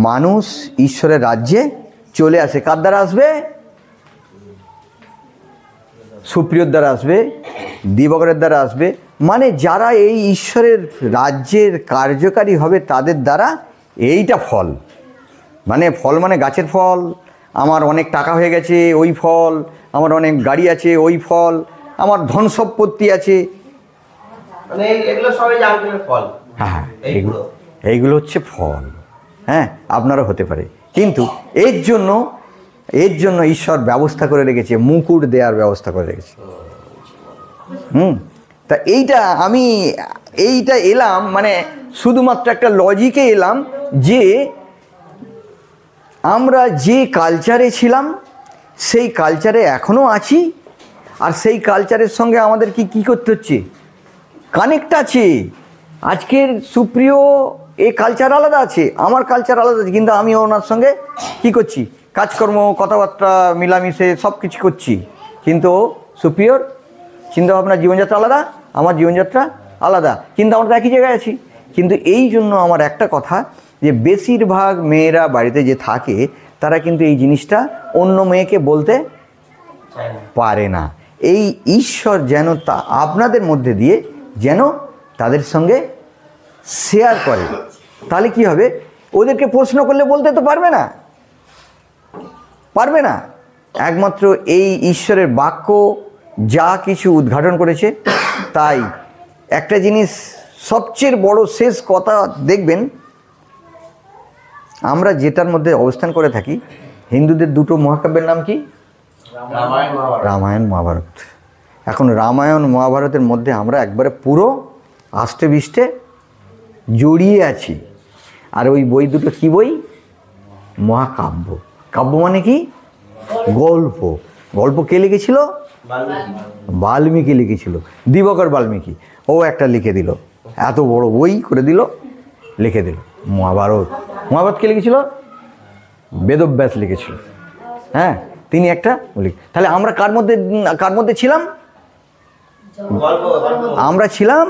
মানুষ ঈশ্বরের রাজ্যে চলে আসে। কার দ্বারা আসবে, সুপ্রিয়র দ্বারা আসবে, দিবাকরের দ্বারা আসবে, মানে যারা এই ঈশ্বরের রাজ্যের কার্যকারী হবে তাদের দ্বারা এইটা ফল। মানে ফল মানে গাছের ফল, আমার অনেক টাকা হয়ে গেছে ওই ফল, আমার অনেক গাড়ি আছে ওই ফল, আমার ধন সম্পত্তি আছে, মানে এগুলো সবই জাঙ্গলের ফল। হ্যাঁ, এইগুলো হচ্ছে ফল। হ্যাঁ, আপনারও হতে পারে, কিন্তু এর জন্য ঈশ্বর ব্যবস্থা করে রেখেছে, মুকুট দেওয়ার ব্যবস্থা করে রেখেছে। তা এইটা এলাম মানে শুধুমাত্র একটা লজিকে এলাম যে আমরা যে কালচারে ছিলাম সেই কালচারে এখনও আছি, আর সেই কালচারের সঙ্গে আমাদের কি করতে হচ্ছে, কানেক্ট আছে। আজকের সুপ্রিয় এই কালচার আলাদা আছে, আমার কালচার আলাদা আছে, কিন্তু আমি ওনার সঙ্গে কি করছি, কাজকর্ম, কথাবার্তা, মিলামিশে সব কিছু করছি। কিন্তু সুপ্রিয়র চিন্তাভাবনা, জীবনযাত্রা আলাদা, আমার জীবনযাত্রা আলাদা, কিন্তু আমরা তো একই জায়গায় আছি। কিন্তু এই জন্য আমার একটা কথা, যে বেশিরভাগ মেয়েরা বাড়িতে যে থাকে তারা কিন্তু এই জিনিসটা অন্য মেয়েকে বলতে পারে না। এই ঈশ্বর যেন তা আপনাদের মধ্যে দিয়ে যেন তাদের সঙ্গে শেয়ার করে। তাহলে কি হবে, ওদেরকে প্রশ্ন করলে বলতে তো পারবে না, পারবে না। একমাত্র এই ঈশ্বরের বাক্য যা কিছু উদ্ঘাটন করেছে। তাই একটা জিনিস সবচেয়ে বড় শেষ কথা দেখবেন, আমরা যেটার মধ্যে অবস্থান করে থাকি, হিন্দুদের দুটো মহাকাব্যের নাম কি, রামায়ণ মহাভারত। এখন রামায়ণ মহাভারতের মধ্যে আমরা একবারে পুরো আষ্টে বিষ্টে জড়িয়ে আছি। আর ওই বই দুটো কি বই, মহাকাব্য। কাব্য মানে কি, গল্প। গল্প কে লিখেছিল, বাল্মীকি লিখেছিল, দিবাকর বাল্মীকি। ও একটা লিখে দিল, এত বড় বই করে দিল, লিখে দিল মহাভারত। মহাভারত কে লিখেছিল, বেদব্যাস লিখেছিল। হ্যাঁ, তিনি একটা বলি। তাহলে আমরা কার মধ্যে ছিলাম, আমরা ছিলাম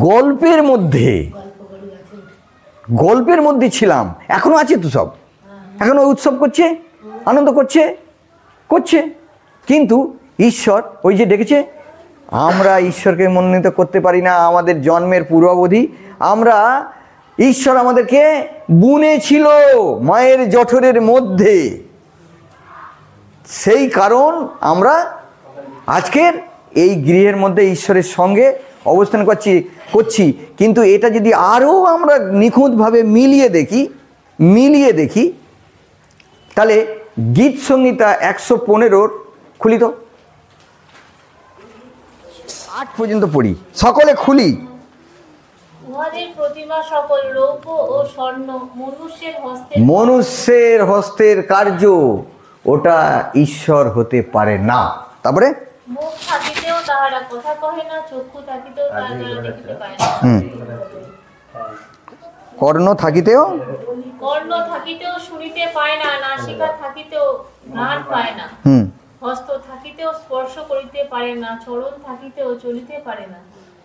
গল্পের মধ্যে, গল্পের মধ্যে ছিলাম। এখনো আছে তো সব, এখনো উৎসব করছে, আনন্দ করছে। কিন্তু ঈশ্বর ওই যে ডেকেছে, আমরা ঈশ্বরকে মনোনীত করতে পারি না। আমাদের জন্মের পূর্বাবধি আমরা, ঈশ্বর আমাদেরকে বুনেছিল মায়ের জঠরের মধ্যে। সেই কারণ আমরা আজকের এই গৃহের মধ্যে ঈশ্বরের সঙ্গে অবস্থান করছি। কিন্তু এটা যদি আরও আমরা নিখুঁতভাবে মিলিয়ে দেখি তাহলে গীত সংহিতা 115 খুলি তো, 8 পর্যন্ত পড়ি, সকলে খুলি। উহাদের প্রতিমা সকল রৌপ্য ও স্বর্ণ, মনুষ্যের হস্তের কার্য, ওটা ঈশ্বর হতে পারে না। তারপরে মুখ থাকিতেও তাহারা কথা কহে না, চক্ষু থাকিতেও তাহারা দেখিতে পায় না, কর্ণ থাকিতেও শুনিতে পায় না, নাসিকা থাকিতেও ঘ্রাণ পায় না, হস্ত থাকিতেও স্পর্শ করিতে পারে না, চরণ থাকিতেও চলিতে পারে না,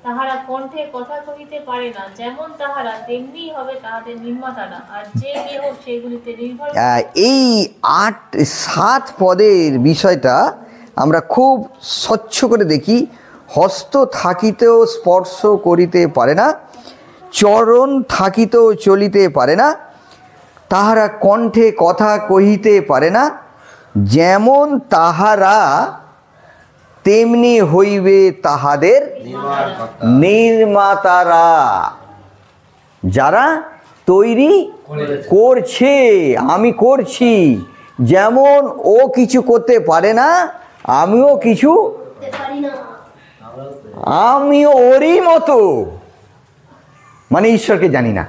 তাহারা কণ্ঠে কথা কহিতে পারে না। যেমন তাহারা তেমনি হবে তাহাদের নির্মাতারা, আর যে কেহ সেগুলিতে নির্ভর। এই 7 পদের বিষয়টা আমরা খুব স্বচ্ছ করে দেখি। হস্ত থাকিতেও স্পর্শ করিতে পারে না, চরণ থাকিতেও চলিতে পারে না, তাহারা কণ্ঠে কথা কহিতে পারে না। যেমন তাহারা তেমনি হইবে তাহাদের নির্মাতারা, যারা তৈরি করছে। আমি করছি, যেমন ও কিছু করতে পারে না, আমিও ওরই মতো, মানে ঈশ্বরকে জানি না।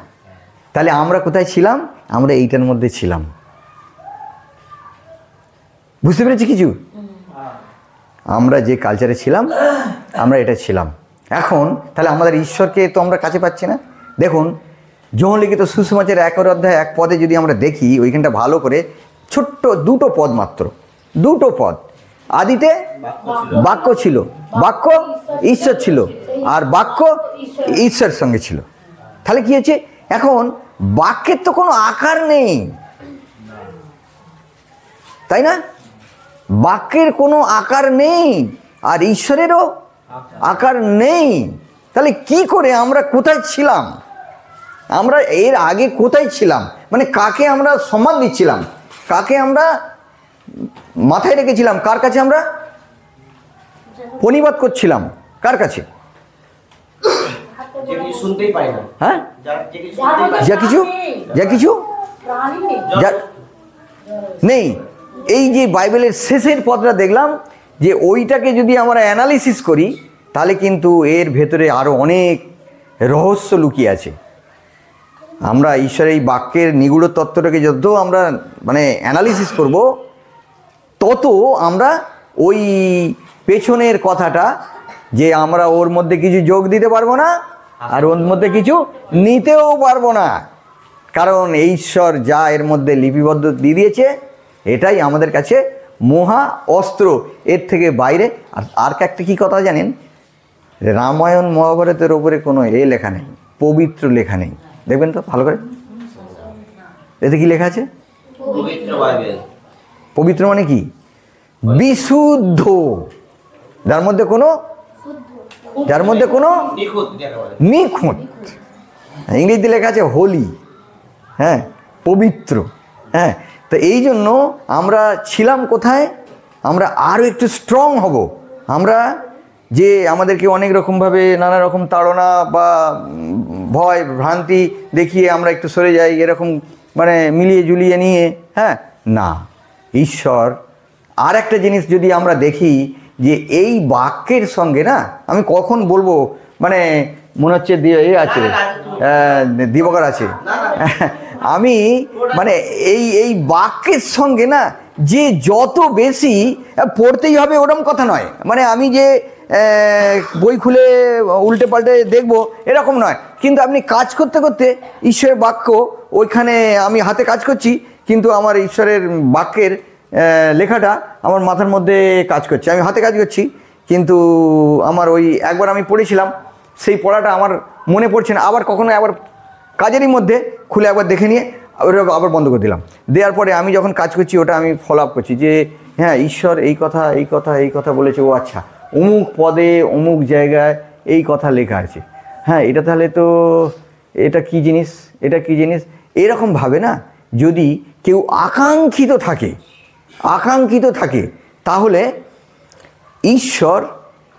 তাহলে আমরা কোথায় ছিলাম, আমরা এইটার মধ্যে ছিলাম। বুঝতে পেরেছি কিছু, আমরা যে কালচারে ছিলাম আমরা এটা ছিলাম। এখন তাহলে আমাদের ঈশ্বরকে তো আমরা কাছে পাচ্ছি না। দেখুন, যোহন লিখিত সুসমাচার 1 অধ্যায় 1 পদে যদি আমরা দেখি, ওইখানটা ভালো করে, ছোট্ট 2 পদ মাত্র, 2 পদ। আদিতে বাক্য ছিল, বাক্য ঈশ্বর ছিল, আর বাক্য ঈশ্বরের সঙ্গে ছিল। তাহলে কি হয়েছে, এখন বাক্যের তো কোনো আকার নেই, তাই না? বাক্যের কোনো আকার নেই, আর ঈশ্বরেরও আকার নেই। তাহলে কি করে আমরা কোথায় ছিলাম, আমরা এর আগে কোথায় ছিলাম, মানে কাকে আমরা সম্মান দিচ্ছিলাম, কাকে আমরা মাথায় রেখেছিলাম, কার কাছে আমরা প্রণিপাত করছিলাম, কার কাছে? হ্যাঁ, যা কিছু নেই। এই যে বাইবেলের শেষের পদটা দেখলাম, যে ওইটাকে যদি আমরা অ্যানালিসিস করি তাহলে কিন্তু এর ভেতরে আরও অনেক রহস্য লুকিয়ে আছে। আমরা ঈশ্বরের এই বাক্যের নিগূঢ় তত্ত্বটাকে যত আমরা মানে অ্যানালিসিস করব, তত আমরা ওই পেছনের কথাটা যে আমরা ওর মধ্যে কিছু যোগ দিতে পারবো না আর ওর মধ্যে কিছু নিতেও পারবো না, কারণ ঈশ্বর যা এর মধ্যে লিপিবদ্ধ দিয়ে দিয়েছে এটাই আমাদের কাছে মহা অস্ত্র। এর থেকে বাইরে আর একটা কী কথা জানেন, রামায়ণ মহাভারতের ওপরে কোনো লেখা নেই, পবিত্র লেখা নেই। দেখবেন তো ভালো করে, এতে কি লেখা আছে? পবিত্র বাইবেল। পবিত্র মানে কি? বিশুদ্ধ, যার মধ্যে কোনো নিখুঁত। ইংরেজিতে লেখা আছে হোলি, হ্যাঁ, পবিত্র। হ্যাঁ, তো এই জন্য আমরা ছিলাম কোথায়? আমরা আরও একটু স্ট্রং হব। আমরা যে আমাদেরকে অনেক রকমভাবে নানা রকম তাড়না বা ভয় ভ্রান্তি দেখিয়ে আমরা একটু সরে যাই, এরকম মানে মিলিয়ে জুলিয়ে নিয়ে, হ্যাঁ, না, ঈশ্বর আর একটা জিনিস যদি আমরা দেখি যে এই বাক্যের সঙ্গে না, আমি কখন বলবো, মানে মনে হচ্ছে আছে দিবকার আছে, আমি মানে এই বাক্যের সঙ্গে না যে যত বেশি পড়তেই হবে ওরকম কথা নয়, মানে আমি যে বই খুলে উল্টে পাল্টে দেখবো এরকম নয়, কিন্তু আপনি কাজ করতে করতে ঈশ্বরের বাক্য ওইখানে আমি হাতে কাজ করছি, কিন্তু আমার ঈশ্বরের বাক্যের লেখাটা আমার মাথার মধ্যে কাজ করছে, আমি হাতে কাজ করছি, কিন্তু আমার ওই একবার আমি পড়েছিলাম সেই পড়াটা আমার মনে পড়ছে না, আবার কখনো আবার কাজেরই মধ্যে খুলে একবার দেখে নিয়ে ওটা আবার বন্ধ করে দিলাম। দেওয়ার পরে আমি যখন কাজ করছি ওটা আমি ফলো আপ করছি যে হ্যাঁ, ঈশ্বর এই কথা বলেছে, ও আচ্ছা অমুক পদে অমুক জায়গায় এই কথা লেখা আছে, হ্যাঁ, এটা তাহলে তো এটা কি জিনিস এরকমভাবে না, যদি কেউ আকাঙ্ক্ষিত থাকে তাহলে ঈশ্বর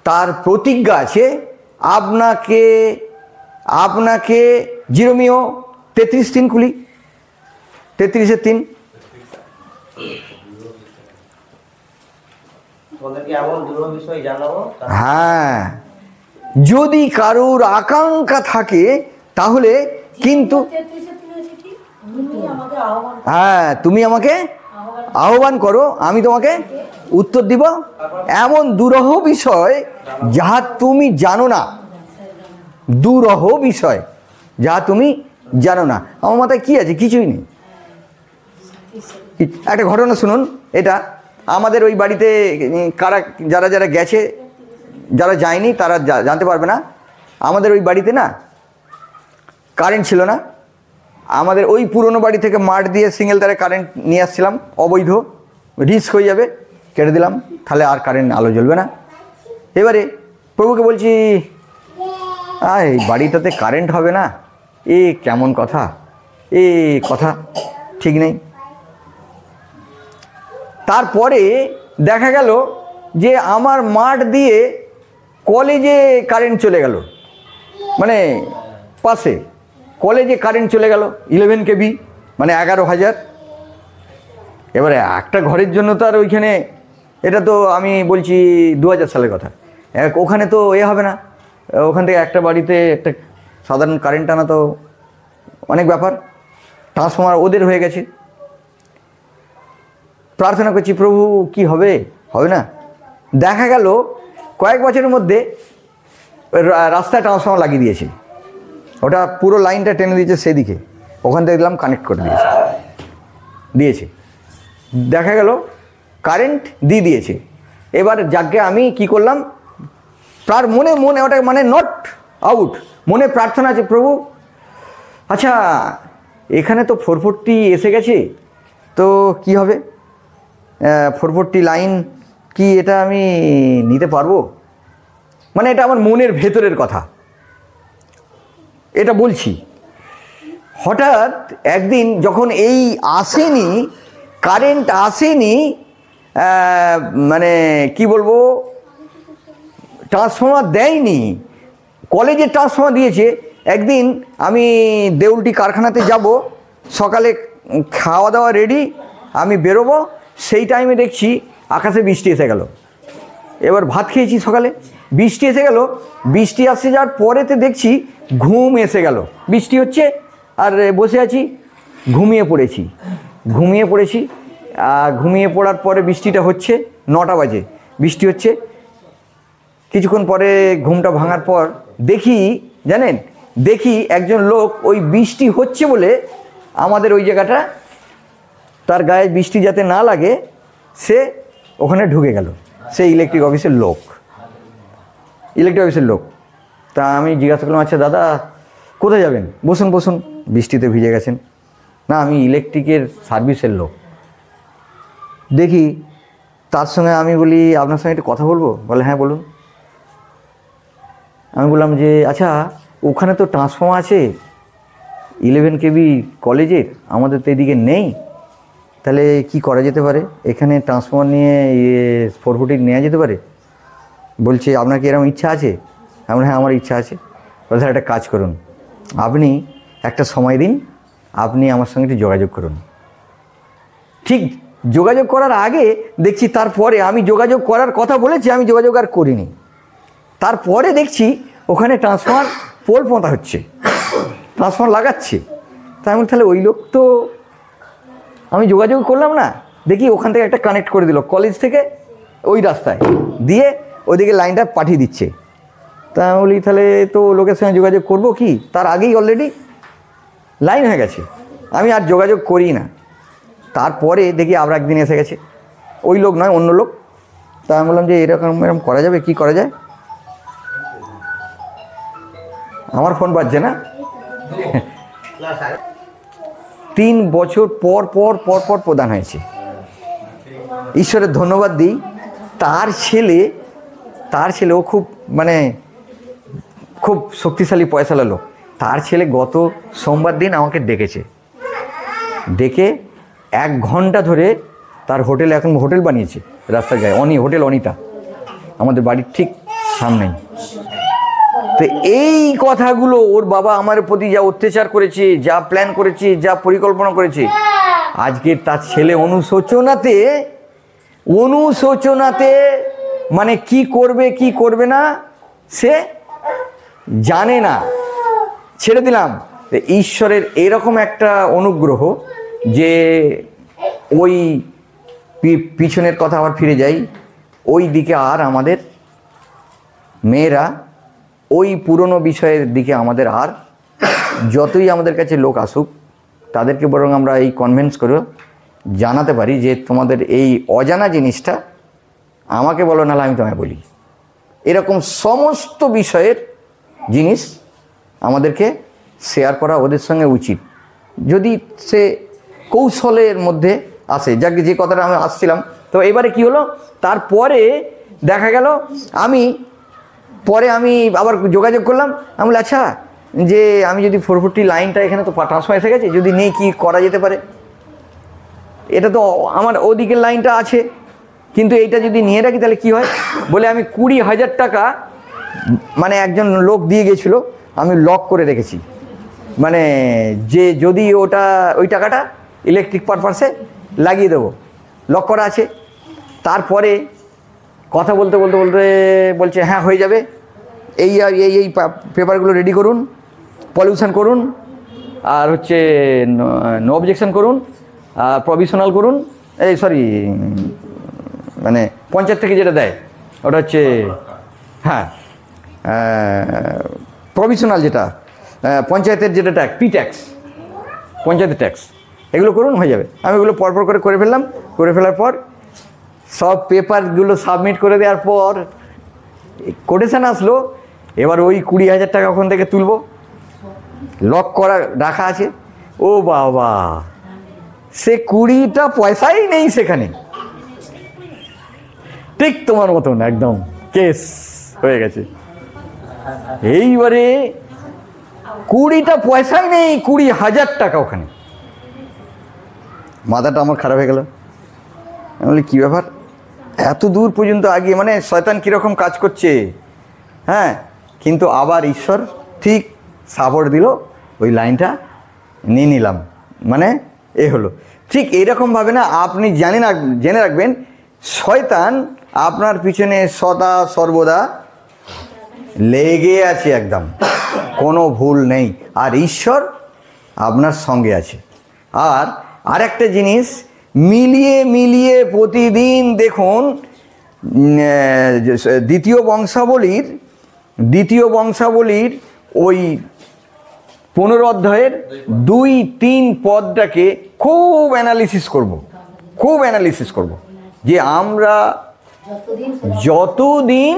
তার প্রতিজ্ঞা আছে আপনাকে জিরোমিও 33:3 খুলি, 33:3, হ্যাঁ, যদি কারুর আকাঙ্ক্ষা থাকে তাহলে কিন্তু হ্যাঁ, তুমি আমাকে আহ্বান করো, আমি তোমাকে উত্তর দিব, এমন দুরূহ বিষয় যাহা তুমি জানো না, আমার মাথায় কি আছে? কিছুই নেই। একটা ঘটনা শুনুন, এটা আমাদের ওই বাড়িতে যারা গেছে, যারা যায়নি তারা জানতে পারবে না। আমাদের ওই বাড়িতে না কারেন্ট ছিল না, আমাদের ওই পুরনো বাড়ি থেকে মাঠ দিয়ে সিঙ্গেল তারে কারেন্ট নিয়ে আসছিলাম, অবৈধ, রিস্ক হয়ে যাবে, কেটে দিলাম, তাহলে আর কারেন্ট আলো জ্বলবে না। এবারে প্রভুকে বলছি, এই বাড়িটাতে কারেন্ট হবে না, কেমন কথা, কথা ঠিক নেই। তারপরে দেখা গেল যে আমার মাঠ দিয়ে কলেজে কারেন্ট চলে গেল, মানে পাশে কলেজে কারেন্ট চলে গেল 11 kV, মানে 11,000। এবারে একটা ঘরের জন্য তো আর ওইখানে, এটা তো আমি বলছি 2000 সালের কথা, ওখানে তো হবে না, ওখান থেকে একটা বাড়িতে একটা সাধারণ কারেন্ট আনা তো অনেক ব্যাপার, ট্রান্সফর্মার ওদের হয়ে গেছে। প্রার্থনা করছি, প্রভু কি হবে না। দেখা গেল কয়েক বছরের মধ্যে রাস্তায় ট্রান্সফর্মার লাগিয়ে দিয়েছে, ওটা পুরো লাইনটা টেনে দিয়েছে সেদিকে, ওখান থেকে দেখলাম কানেক্ট করে দিয়েছে। দেখা গেল কারেন্ট দিয়েছে। এবার যাকে আমি কি করলাম, তার মনে ওটা মানে নট আউট, মনে প্রার্থনা আছে, প্রভু আচ্ছা এখানে তো 440 এসে গেছে, তো কি হবে, 440 লাইন কি এটা আমি নিতে পারবো? মানে এটা আমার মনের ভেতরের কথা, এটা বলছি। হঠাৎ একদিন যখন এই আসেনি, কারেন্ট আসেনি, মানে কি বলবো, ট্রান্সফর্মার দেয়নি, কলেজে ট্রান্সফর্মার দিয়েছে। একদিন আমি দেউলটি কারখানাতে যাব, সকালে খাওয়া দাওয়া রেডি, আমি বেরোবো, সেই টাইমে দেখছি আকাশে বৃষ্টি এসে গেল। এবার ভাত খেয়েছি সকালে, বৃষ্টি এসে গেল, বৃষ্টি আসতে যাওয়ার পরেতে দেখছি ঘুম এসে গেল, বৃষ্টি হচ্ছে আর বসে আছি, ঘুমিয়ে পড়েছি। ঘুমিয়ে পড়ার পরে বৃষ্টিটা হচ্ছে, 9টা বাজে বৃষ্টি হচ্ছে। কিছুক্ষণ পরে ঘুমটা ভাঙার পর দেখি একজন লোক ওই বৃষ্টি হচ্ছে বলে আমাদের ওই জায়গাটা, তার গায়ে বৃষ্টি যাতে না লাগে সে ওখানে ঢুকে গেল। সে ইলেকট্রিক অফিসের লোক। তা আমি জিজ্ঞাসা করলাম, আচ্ছা দাদা কোথায় যাবেন? বসুন। বৃষ্টিতে ভিজে গেছেন। না, আমি ইলেকট্রিকের সার্ভিসের লোক। দেখি তার সঙ্গে আমি বলি, আপনার সঙ্গে একটু কথা বলবো? বলে হ্যাঁ বলুন। আমি বললাম যে আচ্ছা, ওখানে তো ট্রান্সফর্মার আছে 11 kV কলেজের, আমাদের তো এদিকে নেই, তাহলে কি করা যেতে পারে? এখানে ট্রান্সফর্মার নিয়ে 440 নেওয়া যেতে পারে? বলছে আপনার কি এরকম ইচ্ছা আছে? হ্যাঁ আমার ইচ্ছা আছে। বলছে একটা কাজ করুন, আপনি একটা সময় দিন, আপনি আমার সঙ্গে একটু যোগাযোগ করুন। ঠিক যোগাযোগ করার আগে দেখছি, তারপরে আমি যোগাযোগ করার কথা বলেছি, আমি যোগাযোগ আর করিনি। তারপরে দেখছি ওখানে ট্রান্সফর্মার পোল পোঁতা হচ্ছে, ট্রান্সফর্মার লাগাচ্ছে। তাই আমি তাহলে ওই লোক তো, আমি যোগাযোগ করলাম না, দেখি ওখান থেকে একটা কানেক্ট করে দিল কলেজ থেকে ওই রাস্তায় দিয়ে ওইদিকে লাইনটা পাঠিয়ে দিচ্ছে। তা আমি বলি তাহলে তো লোকের সঙ্গে যোগাযোগ করবো কি? তার আগেই অলরেডি লাইন হয়ে গেছে, আমি আর যোগাযোগ করি না। তারপরে দেখি আবার একদিন এসে গেছে, ওই লোক নয় অন্য লোক। তা আমি বললাম যে এরকম করা যাবে, কি করা যায়? আমার ফোন বাজছে না। 3 বছর পর প্রদান হয়েছে। ঈশ্বরের ধন্যবাদ দিই। তার ছেলে ও খুব শক্তিশালী পয়সালা লোক। তার ছেলে গত সোমবার দিন আমাকে ডেকে 1 ঘন্টা ধরে তার হোটেলে, এখন হোটেল বানিয়েছে রাস্তার গায়ে, হোটেল অনিতা, আমাদের বাড়ির ঠিক সামনেই। তো এই কথাগুলো ওর বাবা আমার প্রতি যা অত্যাচার করেছে, যা প্ল্যান করেছে, যা পরিকল্পনা করেছে, আজকে তার ছেলে অনুশোচনাতে মানে কি করবে কি করবে না সে জানে না, ছেড়ে দিলাম। ঈশ্বরের এরকম একটা অনুগ্রহ যে ওই পিছনের কথা আবার ফিরে যাই, ওই দিকে আর আমাদের মেয়েরা ওই পুরনো বিষয়ের দিকে আমাদের আর যতই আমাদের কাছে লোক আসুক, তাদেরকে বরং আমরা এই কনভিন্স করে জানাতে পারি যে তোমাদের এই অজানা জিনিসটা আমাকে বলো, নাহলে আমি তোমায় বলি। এরকম সমস্ত বিষয়ের জিনিস আমাদেরকে শেয়ার করা ওদের সঙ্গে উচিত, যদি সে কৌশলের মধ্যে আসে। যাকে যে কথাটা আমি আসছিলাম, তো এবারে কি হলো, তারপরে দেখা গেল আমি আবার যোগাযোগ করলাম। আমি বলি আচ্ছা, যে আমি যদি 440 লাইনটা, এখানে তো ট্রান্সফর্মার এসে গেছে, যদি নেই কি করা যেতে পারে? এটা তো আমার ওদিকের লাইনটা আছে, কিন্তু এইটা যদি নিয়ে রাখি তাহলে কি হয়? বলে আমি 20,000 টাকা মানে একজন লোক দিয়ে গেছিলো, আমি লক করে রেখেছি, মানে যে যদি ওই টাকাটা ইলেকট্রিক পারপাসে লাগিয়ে দেবো, লক করা আছে। তারপরে কথা বলতে বলছে হ্যাঁ হয়ে যাবে, এই পেপারগুলো রেডি করুন, পলিউশন করুন, আর হচ্ছে নো অবজেকশন করুন, আর প্রভিশনাল করুন, মানে পঞ্চায়েত থেকে যেটা দেয় ওটা হচ্ছে হ্যাঁ প্রভিশনাল, যেটা পঞ্চায়েতের যেটা ট্যাক্স, ট্যাক্স, পঞ্চায়েতের ট্যাক্স, এগুলো করুন, হয়ে যাবে। আমি এগুলো পরপর করে ফেললাম। করে ফেলার পর সব পেপারগুলো সাবমিট করে দেওয়ার পর কোটেশন আসলো। এবার ওই 20,000 টাকা ওখান থেকে তুলবো, লক করা রাখা আছে। ও বাবা, সে 20টা পয়সাই নেই সেখানে, ঠিক তোমার মতন একদম কেস হয়ে গেছে। এইবারে 20টা পয়সাই নেই, 20,000 টাকা ওখানে। মাথাটা আমার খারাপ হয়ে গেল। আমি বলি কী ব্যাপার, এত দূর পর্যন্ত আগিয়ে, মানে শয়তান কীরকম কাজ করছে। হ্যাঁ, কিন্তু আবার ঈশ্বর ঠিক সাপোর্ট দিল, ওই লাইনটা নিয়ে নিলাম, মানে হলো। ঠিক এইরকমভাবে না, আপনি জেনে রাখবেন, শয়তান আপনার পিছনে সদা সর্বদা লেগে আছে, একদম কোনো ভুল নেই। আর ঈশ্বর আপনার সঙ্গে আছে। আর আরেকটা জিনিস, মিলিয়ে মিলিয়ে প্রতিদিন দেখুন দ্বিতীয় বংশাবলীর ওই 15 অধ্যায়ের 2-3 পদটাকে খুব অ্যানালিসিস করব যে আমরা যতদিন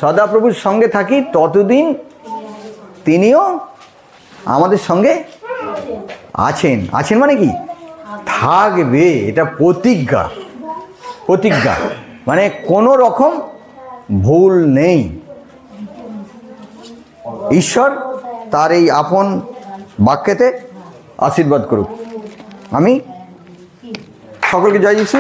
সদাপ্রভুর সঙ্গে থাকি ততদিন তিনিও আমাদের সঙ্গে আছেন মানে কি থাকবে, এটা প্রতিজ্ঞা মানে কোনো রকম ভুল নেই। ঈশ্বর তার এই আপন বাক্যেতে আশীর্বাদ করুক। আমি সকলকে জয় যিশু।